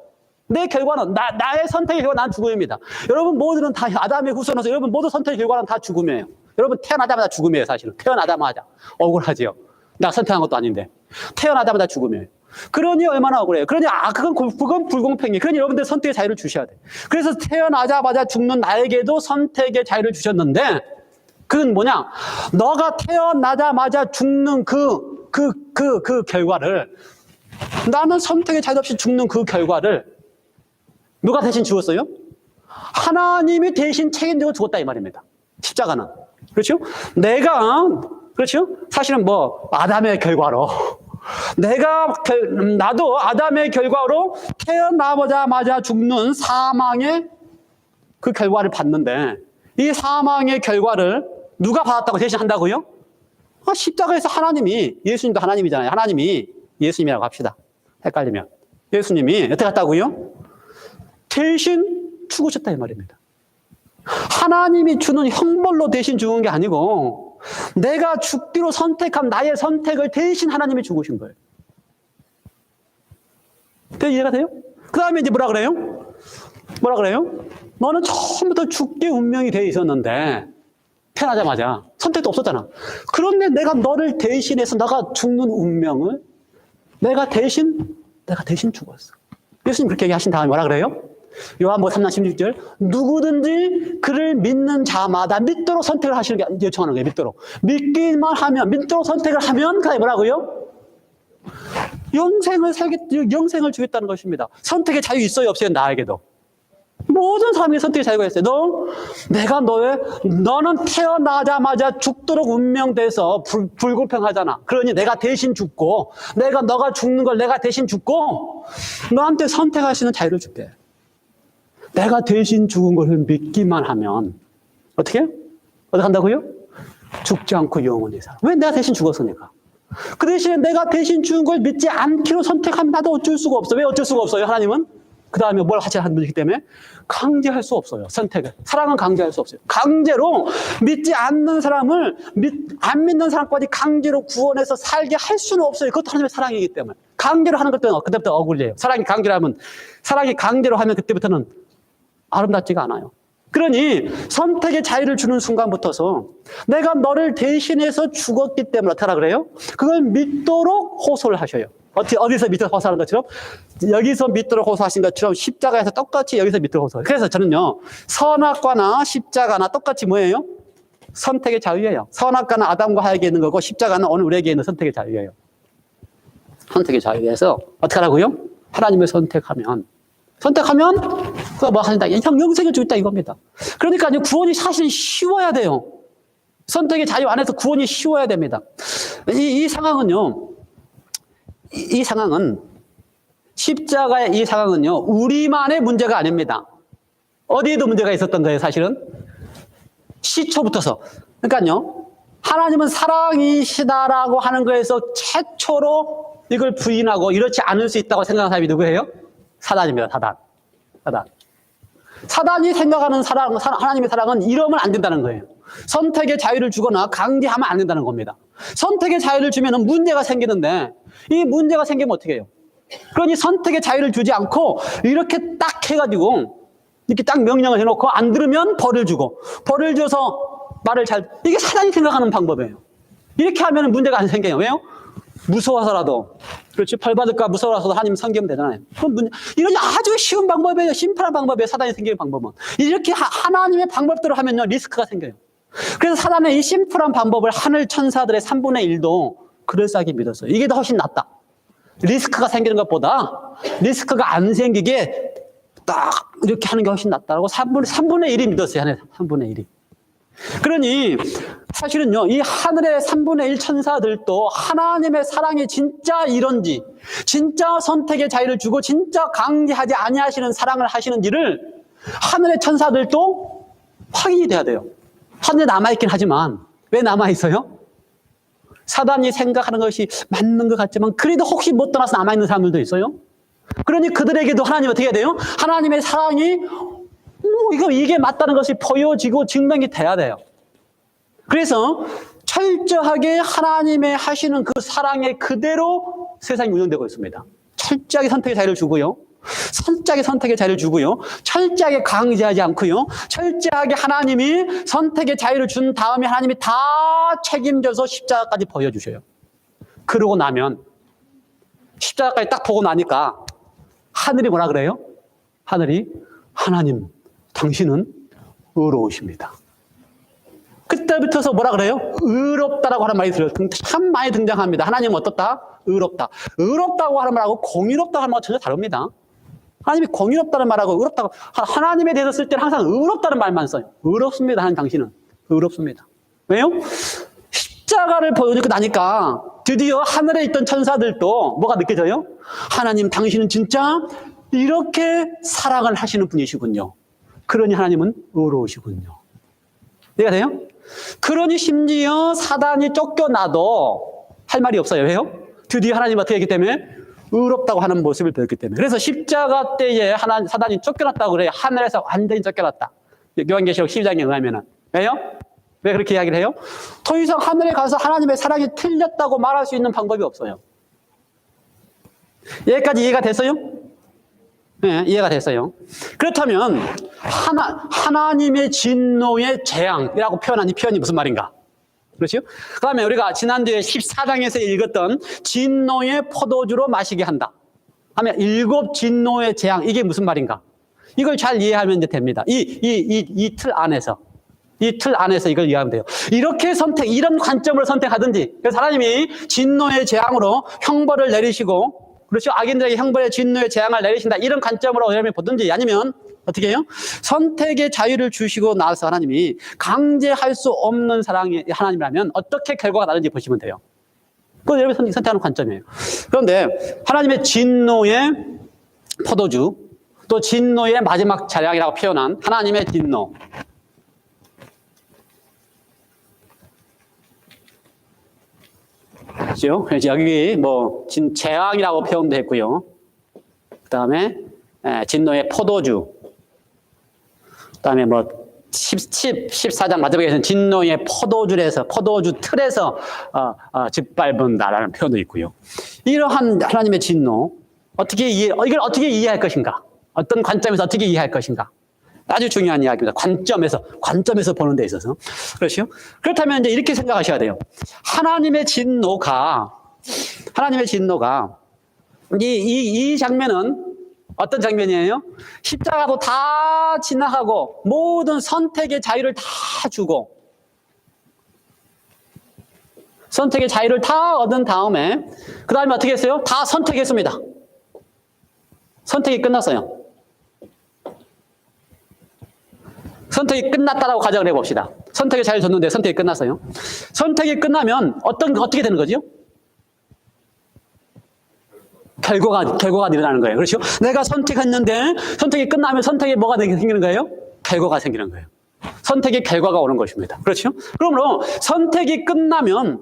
내 결과는, 나의 선택의 결과 난 죽음입니다. 여러분 모두는 다 아담의 후손으로서 여러분 모두 선택의 결과는 다 죽음이에요. 여러분 태어나자마자 죽음이에요, 사실은. 태어나자마자. 억울하지요. 나 선택한 것도 아닌데. 태어나자마자 죽음이에요. 그러니 얼마나 억울해요. 그러니, 그건 불공평해. 그러니 여러분들 선택의 자유를 주셔야 돼요. 그래서 태어나자마자 죽는 나에게도 선택의 자유를 주셨는데, 그건 뭐냐? 너가 태어나자마자 죽는 그 결과를, 나는 선택의 자유 없이 죽는 그 결과를 누가 대신 주었어요? 하나님이 대신 책임지고 죽었다 이 말입니다. 십자가는. 그렇죠? 그렇죠? 사실은 아담의 결과로. 나도 아담의 결과로 태어나자마자 죽는 사망의 그 결과를 받는데, 이 사망의 결과를 누가 받았다고 대신 한다고요? 십자가에서 하나님이, 예수님도 하나님이잖아요. 하나님이 예수님이라고 합시다. 헷갈리면. 예수님이 어떻게 했다고요? 대신 죽으셨다 이 말입니다. 하나님이 주는 형벌로 대신 죽은 게 아니고 내가 죽기로 선택한 나의 선택을 대신 하나님이 죽으신 거예요. 이해가 돼요? 그 다음에 이제 뭐라 그래요? 너는 처음부터 죽게 운명이 되어 있었는데 태어나자마자 선택도 없었잖아. 그런데 내가 너를 대신해서 너가 죽는 운명을 내가 대신 죽었어. 예수님 그렇게 얘기하신 다음에 뭐라 그래요? 요한복음 3장 16절 누구든지 그를 믿는 자마다 믿도록 선택을 하시는 게 요청하는 거예요. 믿기만 하면, 믿도록 선택을 하면 그게 뭐라고요? 영생을 주겠다는 것입니다. 선택의 자유 있어요 없어요? 나에게도 모든 사람에게 선택의 자유가 있어요. 너는 태어나자마자 죽도록 운명돼서 불공평하잖아. 그러니 내가 대신 죽고 너가 죽는 걸 내가 대신 죽고 너한테 선택할 수 있는 자유를 줄게. 내가 대신 죽은 것을 믿기만 하면 어떻게 한다고요? 죽지 않고 영원히 살아. 왜? 내가 대신 죽었으니까. 그 대신에 내가 대신 죽은 걸 믿지 않기로 선택하면 나도 어쩔 수가 없어. 왜 어쩔 수가 없어요? 하나님은 그 다음에 뭘 하지 않는 분이기 때문에 강제할 수 없어요. 선택을. 사랑은 강제할 수 없어요. 강제로 믿지 않는 사람을 안 믿는 사람까지 강제로 구원해서 살게 할 수는 없어요. 그것도 하나님의 사랑이기 때문에. 강제로 하는 것도 그때부터 억울해요. 사랑이 강제로 하면 그때부터는 아름답지가 않아요. 그러니 선택의 자유를 주는 순간부터서 내가 너를 대신해서 죽었기 때문에 어떻게 하라 그래요? 그걸 믿도록 호소를 하셔요. 어디서 믿도록 호소하는 것처럼 여기서 믿도록 호소하신 것처럼 십자가에서 똑같이 여기서 믿도록 호소해요. 그래서 저는요, 선악과나 십자가나 똑같이 뭐예요? 선택의 자유예요. 선악과는 아담과 하에게 있는 거고 십자가는 오늘 우리에게 있는 선택의 자유예요. 선택의 자유에서 어떻게 하라고요? 하나님을 선택하면 그거 뭐 하신다? 영생을 주겠다 이겁니다. 그러니까 구원이 사실 쉬워야 돼요. 선택의 자유 안에서 구원이 쉬워야 됩니다. 이 상황은요, 이 상황은 십자가의 이 상황은요, 우리만의 문제가 아닙니다. 어디에도 문제가 있었던 거예요, 사실은. 시초부터서. 그러니까요, 하나님은 사랑이시다라고 하는 거에서 최초로 이걸 부인하고 이렇지 않을 수 있다고 생각하는 사람이 누구예요? 사단입니다, 사단. 사단이 생각하는 하나님의 사랑은 이러면 안 된다는 거예요. 선택의 자유를 주거나 강제하면 안 된다는 겁니다. 선택의 자유를 주면 문제가 생기는데 이 문제가 생기면 어떻게 해요? 그러니 선택의 자유를 주지 않고 이렇게 딱 해가지고 이렇게 딱 명령을 해놓고 안 들으면 벌을 주고 벌을 줘서 이게 사단이 생각하는 방법이에요. 이렇게 하면 문제가 안 생겨요. 왜요? 무서워서라도, 그렇지, 벌 받을까 무서워서라도 하나님 섬기면 되잖아요. 이런 아주 쉬운 방법이에요. 심플한 방법이에요. 사단이 생기는 방법은. 이렇게 하나님의 방법대로 하면요, 리스크가 생겨요. 그래서 사단의 이 심플한 방법을 하늘 천사들의 3분의 1도 그럴싸하게 믿었어요. 이게 더 훨씬 낫다. 리스크가 생기는 것보다 리스크가 안 생기게 딱 이렇게 하는 게 훨씬 낫다라고 3분의 1이 믿었어요. 하늘 3분의 1이. 그러니 사실은요, 이 하늘의 3분의 1 천사들도 하나님의 사랑이 진짜 이런지, 진짜 선택의 자유를 주고 진짜 강제하지 아니하시는 사랑을 하시는지를 하늘의 천사들도 확인이 돼야 돼요. 하늘에 남아있긴 하지만 왜 남아있어요? 사단이 생각하는 것이 맞는 것 같지만 그래도 혹시 못 떠나서 남아있는 사람들도 있어요. 그러니 그들에게도 하나님 어떻게 해야 돼요? 하나님의 사랑이 이게 맞다는 것이 보여지고 증명이 돼야 돼요. 그래서 철저하게 하나님의 하시는 그 사랑에 그대로 세상이 운영되고 있습니다. 철저하게 선택의 자유를 주고요. 철저하게 선택의 자유를 주고요. 철저하게 강제하지 않고요. 철저하게 하나님이 선택의 자유를 준 다음에 하나님이 다 책임져서 십자가까지 보여주셔요. 그러고 나면 십자가까지 딱 보고 나니까 하늘이 뭐라 그래요? 하나님 당신은 의로우십니다. 그때부터서 뭐라 그래요? 의롭다라고 하는 말이 참 많이 등장합니다. 하나님은 어떻다? 의롭다. 의롭다고 하는 말하고 공의롭다고 하는 말은 전혀 다릅니다. 하나님이 공의롭다는 말하고 의롭다고, 하나님에 대해서 쓸 때는 항상 의롭다는 말만 써요. 의롭습니다. 하나님 당신은 의롭습니다. 왜요? 십자가를 보여주고 나니까 드디어 하늘에 있던 천사들도 뭐가 느껴져요? 하나님 당신은 진짜 이렇게 사랑을 하시는 분이시군요. 그러니 하나님은 의로우시군요. 이해가 돼요? 그러니 심지어 사단이 쫓겨나도 할 말이 없어요. 왜요? 드디어 하나님 어떻게 했기 때문에? 의롭다고 하는 모습을 보였기 때문에. 그래서 십자가 때에 사단이 쫓겨났다고 그래요. 하늘에서 완전히 쫓겨났다. 요한계시록 12장에 의하면은. 왜요? 왜 그렇게 이야기를 해요? 더 이상 하늘에 가서 하나님의 사랑이 틀렸다고 말할 수 있는 방법이 없어요. 여기까지 이해가 됐어요? 네, 이해가 됐어요. 그렇다면 하나님의 진노의 재앙이라고 표현한 이 표현이 무슨 말인가? 그렇죠? 그 다음에 우리가 지난주에 14장에서 읽었던 진노의 포도주로 마시게 한다 하면 7 진노의 재앙, 이게 무슨 말인가? 이걸 잘 이해하면 이제 됩니다. 이 틀 안에서 이걸 이해하면 돼요. 이렇게 이런 관점으로 선택하든지, 그래서 하나님이 진노의 재앙으로 형벌을 내리시고, 그렇죠? 악인들에게 형벌의 진노의 재앙을 내리신다. 이런 관점으로 여러분이 보든지, 아니면 어떻게 해요? 선택의 자유를 주시고 나서 하나님이 강제할 수 없는 사랑이 하나님이라면 어떻게 결과가 나는지 보시면 돼요. 그건 여러분이 선택하는 관점이에요. 그런데 하나님의 진노의 포도주, 또 진노의 마지막 재앙이라고 표현한 하나님의 진노. 그렇죠? 그래서 여기 재앙이라고 표현도 했고요. 그 다음에 진노의 포도주. 그다음에 뭐 14장 마지막에서는 진노의 포도주 틀에서 짓밟은다라는 표현도 있고요. 이러한 하나님의 진노 이걸 어떻게 이해할 것인가? 어떤 관점에서 어떻게 이해할 것인가? 아주 중요한 이야기입니다. 관점에서 보는 데 있어서. 그렇죠? 그렇다면 이제 이렇게 생각하셔야 돼요. 하나님의 진노가 이 장면은 어떤 장면이에요? 십자가도 다 지나가고 모든 선택의 자유를 다 주고 선택의 자유를 다 얻은 다음에 그 다음에 어떻게 했어요? 다 선택했습니다. 선택이 끝났어요. 선택이 끝났다라고 가정을 해봅시다. 선택의 자유를 줬는데 선택이 끝났어요. 선택이 끝나면 어떻게 되는 거죠? 결과가 일어나는 거예요. 그렇죠? 내가 선택했는데 선택이 끝나면 선택에 뭐가 생기는 거예요? 결과가 생기는 거예요. 선택의 결과가 오는 것입니다. 그렇죠? 그러므로 선택이 끝나는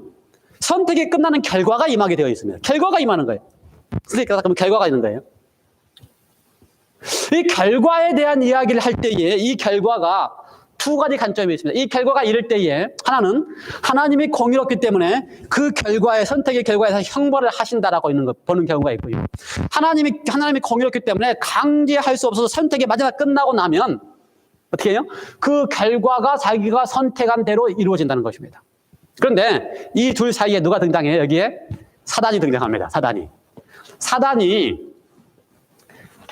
결과가 임하게 되어 있습니다. 결과가 임하는 거예요. 선택이 끝나면 결과가 있는 거예요. 이 결과에 대한 이야기를 할 때에 이 결과가 두 가지 관점이 있습니다. 이 결과가 이럴 때에 하나는 하나님이 공의롭기 때문에 그 선택의 결과에서 형벌을 하신다라고 보는 경우가 있고요. 하나님이 공의롭기 때문에 강제할 수 없어서 선택이 마지막 끝나고 나면 어떻게 해요? 그 결과가 자기가 선택한 대로 이루어진다는 것입니다. 그런데 이 둘 사이에 누가 등장해요? 여기에 사단이 등장합니다.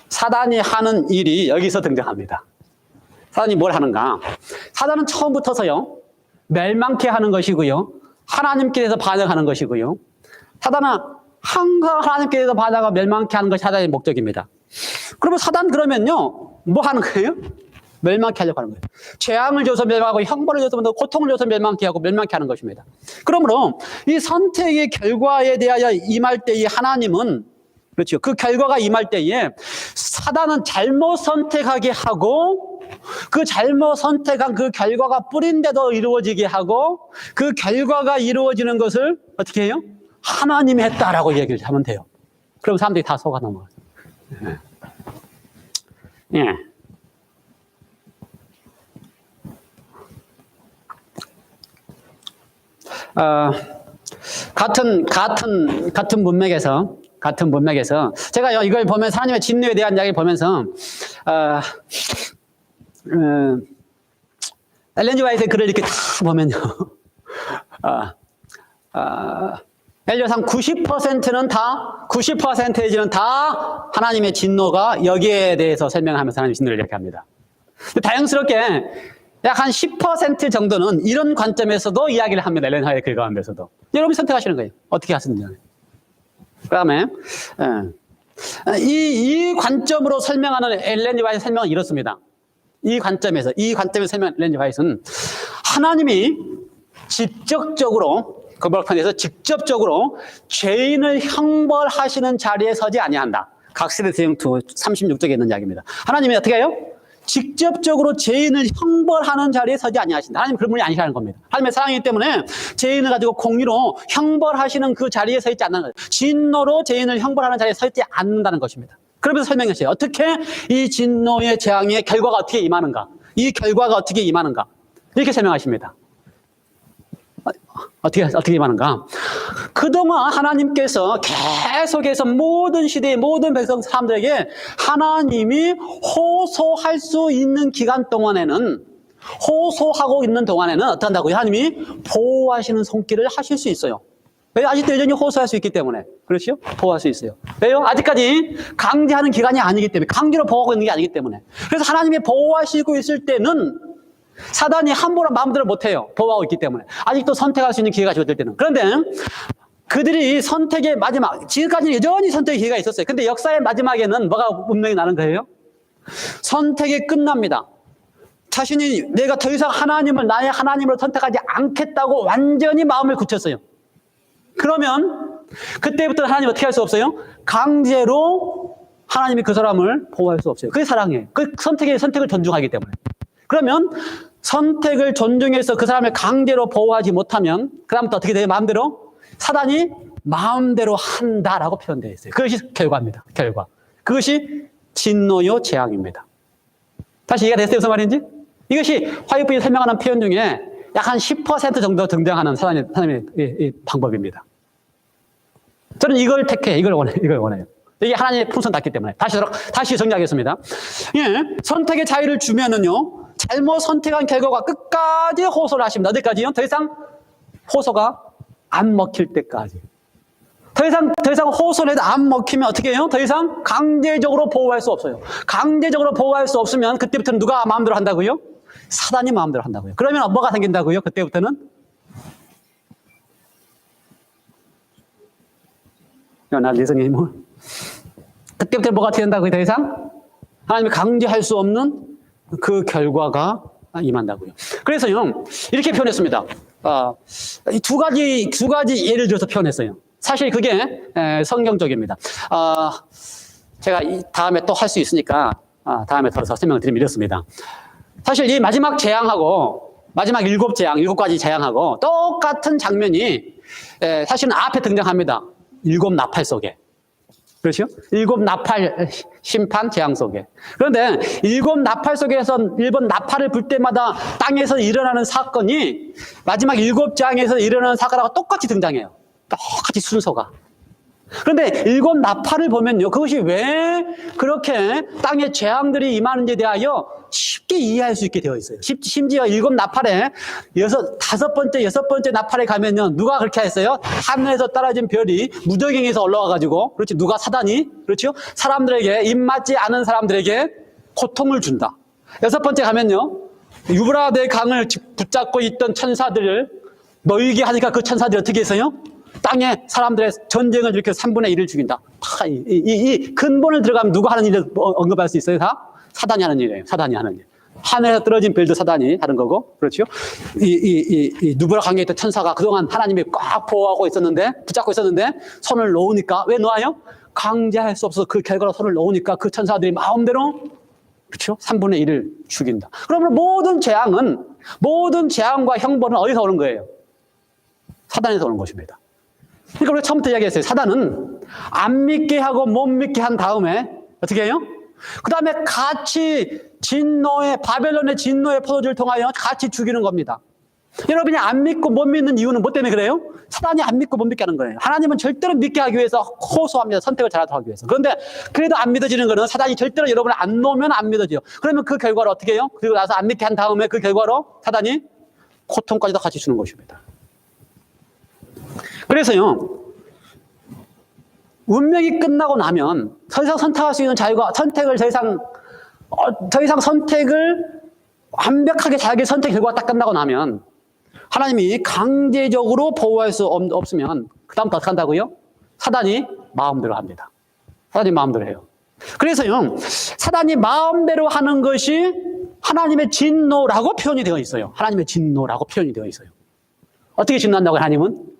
사단이 하는 일이 여기서 등장합니다. 사단이 뭘 하는가? 사단은 처음부터서요, 멸망케 하는 것이고요, 하나님께 대해서 반역하는 것이고요. 사단은 항상 하나님께 대해서 반역하고 멸망케 하는 것이 사단의 목적입니다. 그러면 그러면요, 뭐 하는 거예요? 멸망케 하려고 하는 거예요. 재앙을 줘서 멸망하고, 형벌을 줘서, 고통을 줘서 멸망케 하고, 멸망케 하는 것입니다. 그러므로 이 선택의 결과에 대하여 임할 때의 하나님은, 그렇죠, 그 결과가 임할 때에 사단은 잘못 선택하게 하고, 그 잘못 선택한 그 결과가 뿌린데도 이루어지게 하고, 그 결과가 이루어지는 것을 어떻게 해요? 하나님이 했다라고 얘기를 하면 돼요. 그럼 사람들이 다 속아 넘어가요. 예. 같은 문맥에서 제가 이걸 보면서 하나님의 진노에 대한 이야기를 보면서 엘렌 G 화이트의 글을 이렇게 다 보면요, 엘리야상 90%는 다 하나님의 진노가 여기에 대해서 설명하면서 하나님의 진노를 이야기합니다. 다행스럽게 약 한 10% 정도는 이런 관점에서도 이야기를 합니다. 엘렌 화이트의 글 가운데서도. 여러분이 선택하시는 거예요. 어떻게 하시는지. 그 다음에 이 관점으로 설명하는 엘렌 G 화이트의 설명은 이렇습니다. 이 관점에서 설명하는 엘렌 G 화이트는 하나님이 직접적으로 죄인을 형벌하시는 자리에 서지 아니한다. 각시대서 영투 36쪽에 있는 이야기입니다. 하나님이 어떻게 해요? 직접적으로 죄인을 형벌하는 자리에 서지 아니하신다. 하나님 그런 분이 아니라는 겁니다. 하나님의 사랑이기 때문에 죄인을 가지고 공의로 형벌하시는 그 자리에 서 있지 않는 거예요. 진노로 죄인을 형벌하는 자리에 서 있지 않는다는 것입니다. 그러면서 설명했어요. 어떻게 이 진노의 재앙의 결과가 어떻게 임하는가? 이 결과가 어떻게 임하는가? 이렇게 설명하십니다. 어떻게 임하는가? 그동안 하나님께서 계속해서 모든 시대의 모든 백성 사람들에게 하나님이 호소할 수 있는 기간 동안에는, 호소하고 있는 동안에는 어떻게 한다고요? 하나님이 보호하시는 손길을 하실 수 있어요. 왜요? 아직도 여전히 호소할 수 있기 때문에. 그렇죠? 보호할 수 있어요. 왜요? 아직까지 강제하는 기간이 아니기 때문에, 강제로 보호하고 있는 게 아니기 때문에. 그래서 하나님이 보호하시고 있을 때는 사단이 함부로 마음대로 못해요. 보호하고 있기 때문에. 아직도 선택할 수 있는 기회가 주어질 때는. 그런데 그들이 선택의 마지막, 지금까지는 여전히 선택의 기회가 있었어요. 근데 역사의 마지막에는 뭐가 분명히 나는 거예요? 선택이 끝납니다. 자신이 내가 더 이상 나의 하나님으로 선택하지 않겠다고 완전히 마음을 굳혔어요. 그러면 그때부터 하나님 어떻게 할 수 없어요? 강제로 하나님이 그 사람을 보호할 수 없어요. 그게 사랑이에요. 그 선택을 존중하기 때문에. 그러면 선택을 존중해서 그 사람을 강제로 보호하지 못하면 그 다음부터 어떻게 돼요? 마음대로? 사단이 마음대로 한다라고 표현되어 있어요. 그것이 결과입니다. 결과. 그것이 진노요 재앙입니다. 다시 이해가 됐어요? 무슨 말인지? 이것이 화요일이 설명하는 표현 중에 약 한 10% 정도 등장하는 하나님의 이 방법입니다. 저는 이걸 택해, 이걸 원해요. 이게 하나님의 품성 같기 때문에. 다시 정리하겠습니다. 예, 선택의 자유를 주면은요, 잘못 선택한 결과가 끝까지 호소를 하십니다. 어디까지요? 더 이상 호소가 안 먹힐 때까지. 더 이상 호소를 해도 안 먹히면 어떻게 해요? 더 이상 강제적으로 보호할 수 없어요. 강제적으로 보호할 수 없으면 그때부터는 누가 마음대로 한다고요? 사단이 마음대로 한다고요. 그러면 뭐가 생긴다고요? 그때부터는? 나 리성이 뭐. 그때부터 뭐가 된다고요? 더 이상? 하나님이 강제할 수 없는 그 결과가 임한다고요. 그래서요, 이렇게 표현했습니다. 이 두 가지 예를 들어서 표현했어요. 사실 그게 성경적입니다. 제가 다음에 또 할 수 있으니까 다음에 더 설명을 드리면 이렇습니다. 사실 이 마지막 재앙하고 마지막 7가지 재앙하고 똑같은 장면이 사실은 앞에 등장합니다. 7나팔 속에. 그렇죠? 7나팔 심판 재앙 속에. 그런데 7나팔 속에서 7나팔을 불 때마다 땅에서 일어나는 사건이 마지막 7장에서 일어나는 사건하고 똑같이 등장해요. 똑같이 순서가. 그런데 7나팔을 보면요, 그것이 왜 그렇게 땅에 재앙들이 임하는지에 대하여 쉽게 이해할 수 있게 되어 있어요. 심지어 7나팔에 6번째 나팔에 가면요, 누가 그렇게 했어요? 하늘에서 떨어진 별이 무더기에서 올라와가지고, 그렇지, 누가 사단이, 그렇죠? 사람들에게, 입맞지 않은 사람들에게 고통을 준다. 6번째 가면요, 유브라데 강을 붙잡고 있던 천사들을 놓이게 하니까 그 천사들이 어떻게 했어요? 땅에 사람들의 전쟁을 일으켜 3분의 1을 죽인다. 이 근본을 들어가면 누가 하는 일을 언급할 수 있어요? 다? 사단이 하는 일이에요. 사단이 하는 일. 하늘에서 떨어진 별도 사단이 하는 거고, 그렇죠? 누브라 강에 있던 천사가 그동안 하나님이 꽉 보호하고 있었는데, 붙잡고 있었는데, 손을 놓으니까, 왜 놓아요? 강제할 수 없어서 그 결과로 손을 놓으니까 그 천사들이 마음대로, 그렇죠? 3분의 1을 죽인다. 그러면 모든 재앙과 형벌은 어디서 오는 거예요? 사단에서 오는 것입니다. 그러니까 우리가 처음부터 이야기했어요. 사단은 안 믿게 하고 못 믿게 한 다음에 어떻게 해요? 그 다음에 같이 바벨론의 진노의 포도주를 통하여 같이 죽이는 겁니다. 여러분이 안 믿고 못 믿는 이유는 뭐 때문에 그래요? 사단이 안 믿고 못 믿게 하는 거예요. 하나님은 절대로 믿게 하기 위해서 호소합니다. 선택을 잘하도록 하기 위해서. 그런데 그래도 안 믿어지는 거는 사단이 절대로 여러분을 안 놓으면 안 믿어져요. 그러면 그 결과로 어떻게 해요? 그리고 나서 안 믿게 한 다음에 그 결과로 사단이 고통까지도 같이 주는 것입니다. 그래서요, 운명이 끝나고 나면 더 이상 선택할 수 있는 자유가, 더 이상 선택을 완벽하게 자기 선택 결과가 딱 끝나고 나면 하나님이 강제적으로 보호할 수 없으면 그다음부터 어떻게 한다고요? 사단이 마음대로 합니다. 사단이 마음대로 해요. 그래서요, 사단이 마음대로 하는 것이 하나님의 진노라고 표현이 되어 있어요. 하나님의 진노라고 표현이 되어 있어요. 어떻게 진노한다고 하나님은?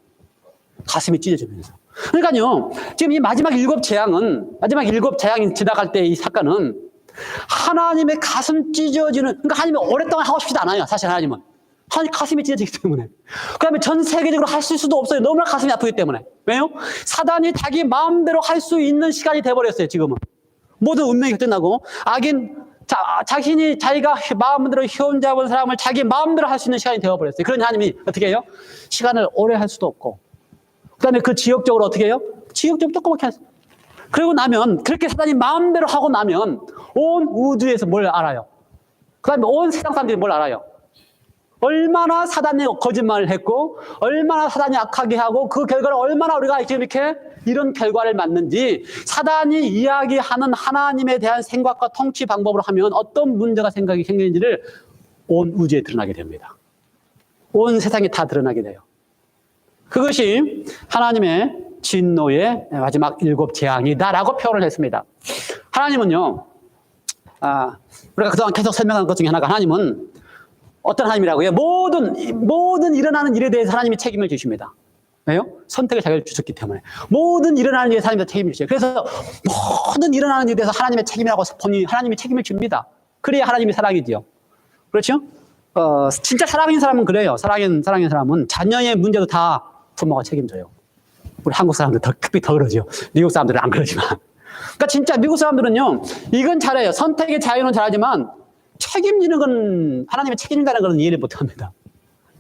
가슴이 찢어지면서. 그러니까요, 지금 이 마지막 7 재앙이 지나갈 때 이 사건은 하나님의 가슴 찢어지는, 그러니까 하나님이 오랫동안 하고 싶지도 않아요. 사실 하나님 가슴이 찢어지기 때문에. 그 다음에 전 세계적으로 하실 수도 없어요. 너무나 가슴이 아프기 때문에. 왜요? 사단이 자기 마음대로 할 수 있는 시간이 돼버렸어요, 지금은. 모든 운명이 끝나고, 자기가 마음대로 희혼 잡은 사람을 자기 마음대로 할 수 있는 시간이 되어버렸어요. 그러니 하나님이 어떻게 해요? 시간을 오래 할 수도 없고, 그 다음에 그 지역적으로 어떻게 해요? 지역적으로 조그맣게 하세요. 그리고 나면, 그렇게 사단이 마음대로 하고 나면, 온 우주에서 뭘 알아요? 그 다음에 온 세상 사람들이 뭘 알아요? 얼마나 사단이 거짓말을 했고, 얼마나 사단이 악하게 하고, 그 결과를 얼마나 우리가 지금 이렇게 이런 결과를 맞는지, 사단이 이야기하는 하나님에 대한 생각과 통치 방법으로 하면 어떤 문제가 생기는지를 온 우주에 드러나게 됩니다. 온 세상에 다 드러나게 돼요. 그것이 하나님의 진노의 마지막 7 재앙이다라고 표현을 했습니다. 하나님은요, 우리가 그동안 계속 설명한 것 중에 하나가, 하나님은 어떤 하나님이라고요? 모든 일어나는 일에 대해서 하나님이 책임을 지십니다. 왜요? 선택을 자기를 주셨기 때문에. 모든 일어나는 일에 하나님이 책임을 지셔요. 그래서 모든 일어나는 일에 대해서 하나님의 책임이라고 본인이 하나님이 책임을 집니다. 그래야 하나님이 사랑이지요. 그렇죠? 진짜 사랑인 사람은 그래요. 사랑인 사람은 자녀의 문제도 다 부모가 책임져요. 우리 한국 사람들 특별히 더 그러죠. 미국 사람들은 안 그러지만. 그러니까 진짜 미국 사람들은요, 이건 잘해요. 선택의 자유는 잘하지만 책임지는 건, 하나님의 책임진다는 건 이해를 못 합니다.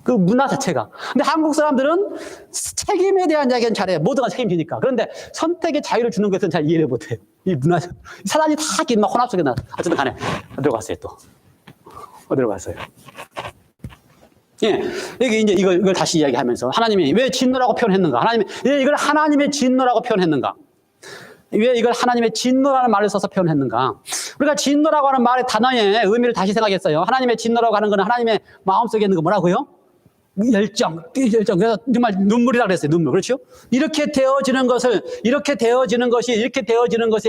그 문화 자체가. 근데 한국 사람들은 책임에 대한 이야기는 잘해요. 모두가 책임지니까. 그런데 선택의 자유를 주는 것은 잘 이해를 못 해요. 이 문화, 사단이 다 막 혼합 속에 어쨌든 간에. 어디로 갔어요, 또? 어디로 갔어요? 예. 여기 이제 이걸 다시 이야기하면서 하나님이 왜 진노라고 표현했는가? 하나님이 왜 이걸 하나님의 진노라고 표현했는가? 왜 이걸 하나님의 진노라는 말을 써서 표현했는가? 우리가 진노라고 하는 말의 단어의 의미를 다시 생각했어요. 하나님의 진노라고 하는 것은 하나님의 마음속에 있는 거 뭐라고요? 열정. 그래서 정말 눈물이라고 그랬어요. 눈물. 그렇죠? 이렇게 되어지는 것이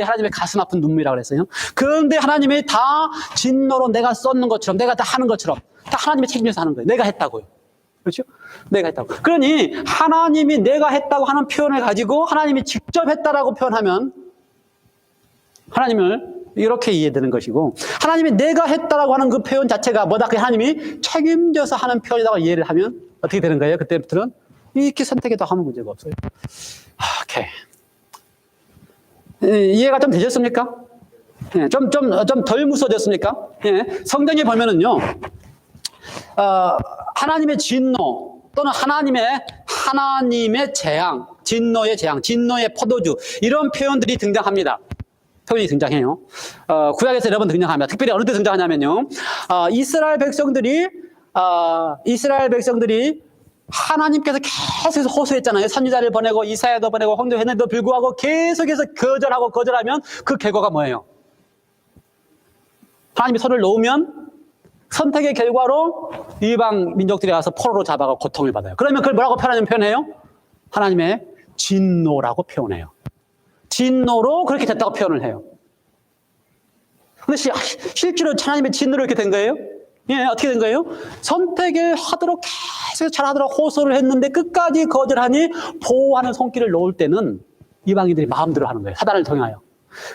하나님의 가슴 아픈 눈물이라고 그랬어요. 그런데 하나님이 다 진노로 내가 쏟는 것처럼, 내가 다 하는 것처럼, 다 하나님의 책임져서 하는 거예요. 내가 했다고요. 그렇죠? 내가 했다고. 그러니 하나님이 내가 했다고 하는 표현을 가지고 하나님이 직접 했다라고 표현하면 하나님을 이렇게 이해되는 것이고, 하나님이 내가 했다라고 하는 그 표현 자체가 뭐다? 그 하나님이 책임져서 하는 표현이라고 이해를 하면 어떻게 되는 거예요? 그때부터는 이렇게 선택해도 아무 문제가 없어요. 오케이. 이해가 좀 되셨습니까? 좀 덜 무서워졌습니까? 성경에 보면은요, 하나님의 진노 또는 하나님의 재앙, 진노의 재앙, 진노의 포도주, 이런 표현들이 등장합니다. 표현이 등장해요. 구약에서 여러 번 등장합니다. 특별히 어느 때 등장하냐면요, 이스라엘 백성들이 하나님께서 계속해서 호소했잖아요. 선지자를 보내고 이사야도 보내고 홍도했는데도 불구하고 계속해서 거절하면 그 결과가 뭐예요? 하나님이 손을 놓으면 선택의 결과로 이방 민족들이 와서 포로로 잡아가 고통을 받아요. 그러면 그걸 뭐라고 표현해요? 하나님의 진노라고 표현해요. 진노로 그렇게 됐다고 표현을 해요. 근데 실제로 하나님의 진노로 이렇게 된 거예요? 예, 어떻게 된 거예요? 선택을 하도록 계속 잘하도록 호소를 했는데 끝까지 거절하니 보호하는 손길을 놓을 때는 이방인들이 마음대로 하는 거예요. 사단을 통하여.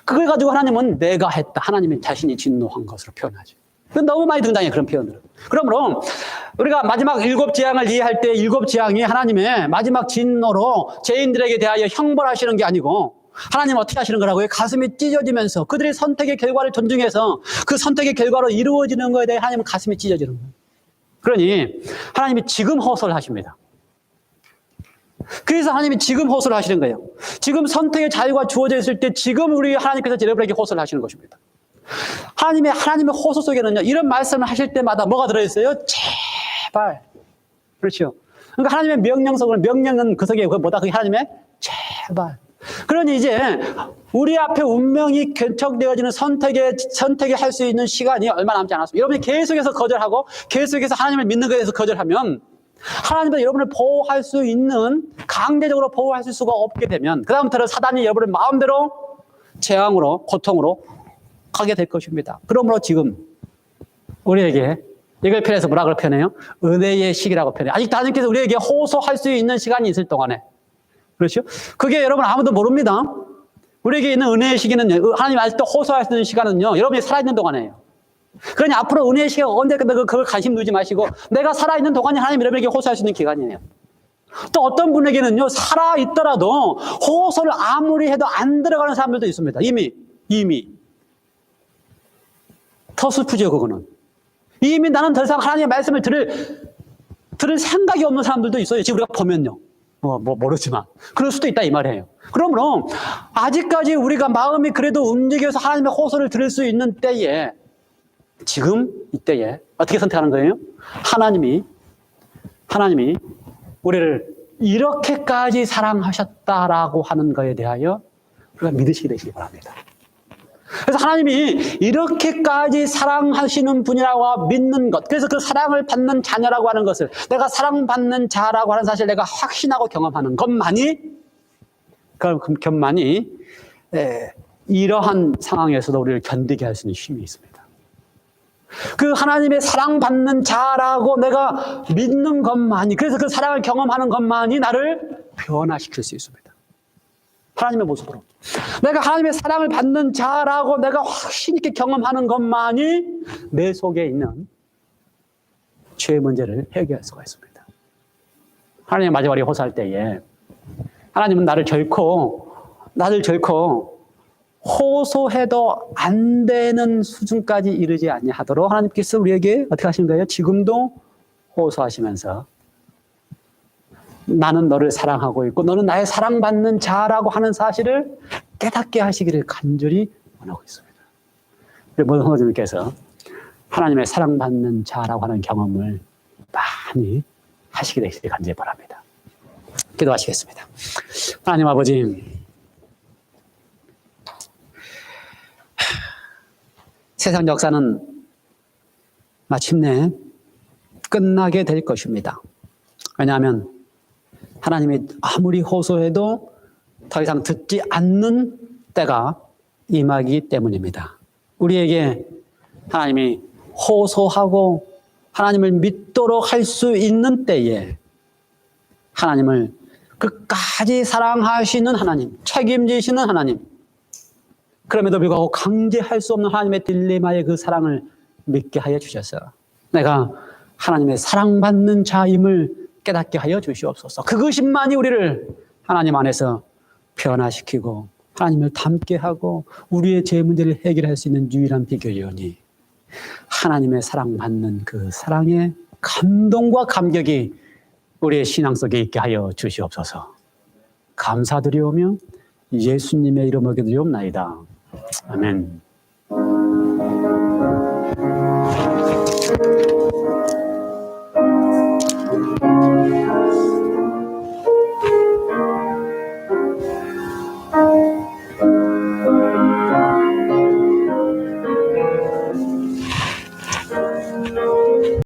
그걸 가지고 하나님은 내가 했다. 하나님이 자신이 진노한 것으로 표현하죠. 너무 많이 등장해요, 그런 표현들은. 그러므로 우리가 마지막 7 재앙을 이해할 때 7 재앙이 하나님의 마지막 진노로 죄인들에게 대하여 형벌하시는 게 아니고, 하나님 어떻게 하시는 거라고요? 가슴이 찢어지면서 그들의 선택의 결과를 존중해서 그 선택의 결과로 이루어지는 거에 대해 하나님은 가슴이 찢어지는 거예요. 그러니 하나님이 지금 호소를 하십니다. 그래서 하나님이 지금 호소를 하시는 거예요. 지금 선택의 자유가 주어져 있을 때 지금 우리 하나님께서 여러분에게 호소를 하시는 것입니다. 하나님의 호소 속에는요, 이런 말씀을 하실 때마다 뭐가 들어있어요? 제발. 그렇죠. 그러니까 하나님의 명령은 그 속에 뭐다? 그게 하나님의 제발. 그러니 이제 우리 앞에 운명이 결정되어지는 선택에 할 수 있는 시간이 얼마 남지 않았습니다. 여러분이 계속해서 거절하고 계속해서 하나님을 믿는 것에 대해서 거절하면 하나님은 여러분을 보호할 수 있는, 강제적으로 보호할 수가 없게 되면 그다음부터는 사단이 여러분을 마음대로 재앙으로, 고통으로 가게 될 것입니다. 그러므로 지금 우리에게 이걸 표현해서 뭐라고 표현해요? 은혜의 시기라고 표현해요. 아직도 하나님께서 우리에게 호소할 수 있는 시간이 있을 동안에, 그렇죠? 그게 여러분 아무도 모릅니다. 우리에게 있는 은혜의 시기는요, 하나님 아직도 호소할 수 있는 시간은요, 여러분이 살아있는 동안이에요. 그러니 앞으로 은혜의 시기가 언제 끝나 그걸 관심 두지 마시고, 내가 살아있는 동안이 하나님 여러분에게 호소할 수 있는 기간이에요. 또 어떤 분에게는요, 살아있더라도 호소를 아무리 해도 안 들어가는 사람들도 있습니다. 이미. 더 슬프죠, 그거는. 이미 나는 더 이상 하나님의 말씀을 들을 생각이 없는 사람들도 있어요. 지금 우리가 보면요. 모르지만. 그럴 수도 있다, 이 말이에요. 그러므로, 아직까지 우리가 마음이 그래도 움직여서 하나님의 호소를 들을 수 있는 때에, 지금, 이때에, 어떻게 선택하는 거예요? 하나님이 우리를 이렇게까지 사랑하셨다라고 하는 거에 대하여 우리가 믿으시게 되시기 바랍니다. 그래서 하나님이 이렇게까지 사랑하시는 분이라고 믿는 것, 그래서 그 사랑을 받는 자녀라고 하는 것을, 내가 사랑받는 자라고 하는 사실을 내가 확신하고 경험하는 것만이 이러한 상황에서도 우리를 견디게 할 수 있는 힘이 있습니다. 그 하나님의 사랑받는 자라고 내가 믿는 것만이, 그래서 그 사랑을 경험하는 것만이 나를 변화시킬 수 있습니다. 하나님의 모습으로. 내가 하나님의 사랑을 받는 자라고 내가 확신 있게 경험하는 것만이 내 속에 있는 죄의 문제를 해결할 수가 있습니다. 하나님의 마지막에 호소할 때에 하나님은 나를 결코 호소해도 안 되는 수준까지 이르지 아니하도록 하나님께서 우리에게 어떻게 하신 거예요? 지금도 호소하시면서 나는 너를 사랑하고 있고 너는 나의 사랑받는 자라고 하는 사실을 깨닫게 하시기를 간절히 원하고 있습니다. 모든 성도님께서 하나님의 사랑받는 자라고 하는 경험을 많이 하시게 되시길 간절히 바랍니다. 기도하시겠습니다. 하나님 아버지, 세상 역사는 마침내 끝나게 될 것입니다. 왜냐하면 하나님이 아무리 호소해도 더 이상 듣지 않는 때가 임하기 때문입니다. 우리에게 하나님이 호소하고 하나님을 믿도록 할 수 있는 때에 하나님을 끝까지 사랑하시는 하나님, 책임지시는 하나님, 그럼에도 불구하고 강제할 수 없는 하나님의 딜레마의 그 사랑을 믿게 하여 주셔서 내가 하나님의 사랑받는 자임을 깨닫게 하여 주시옵소서. 그것만이 우리를 하나님 안에서 변화시키고 하나님을 닮게 하고 우리의 죄 문제를 해결할 수 있는 유일한 비결이오니 하나님의 사랑받는 그 사랑의 감동과 감격이 우리의 신앙 속에 있게 하여 주시옵소서. 감사드리오며 예수님의 이름으로 기도드리옵나이다. 아멘.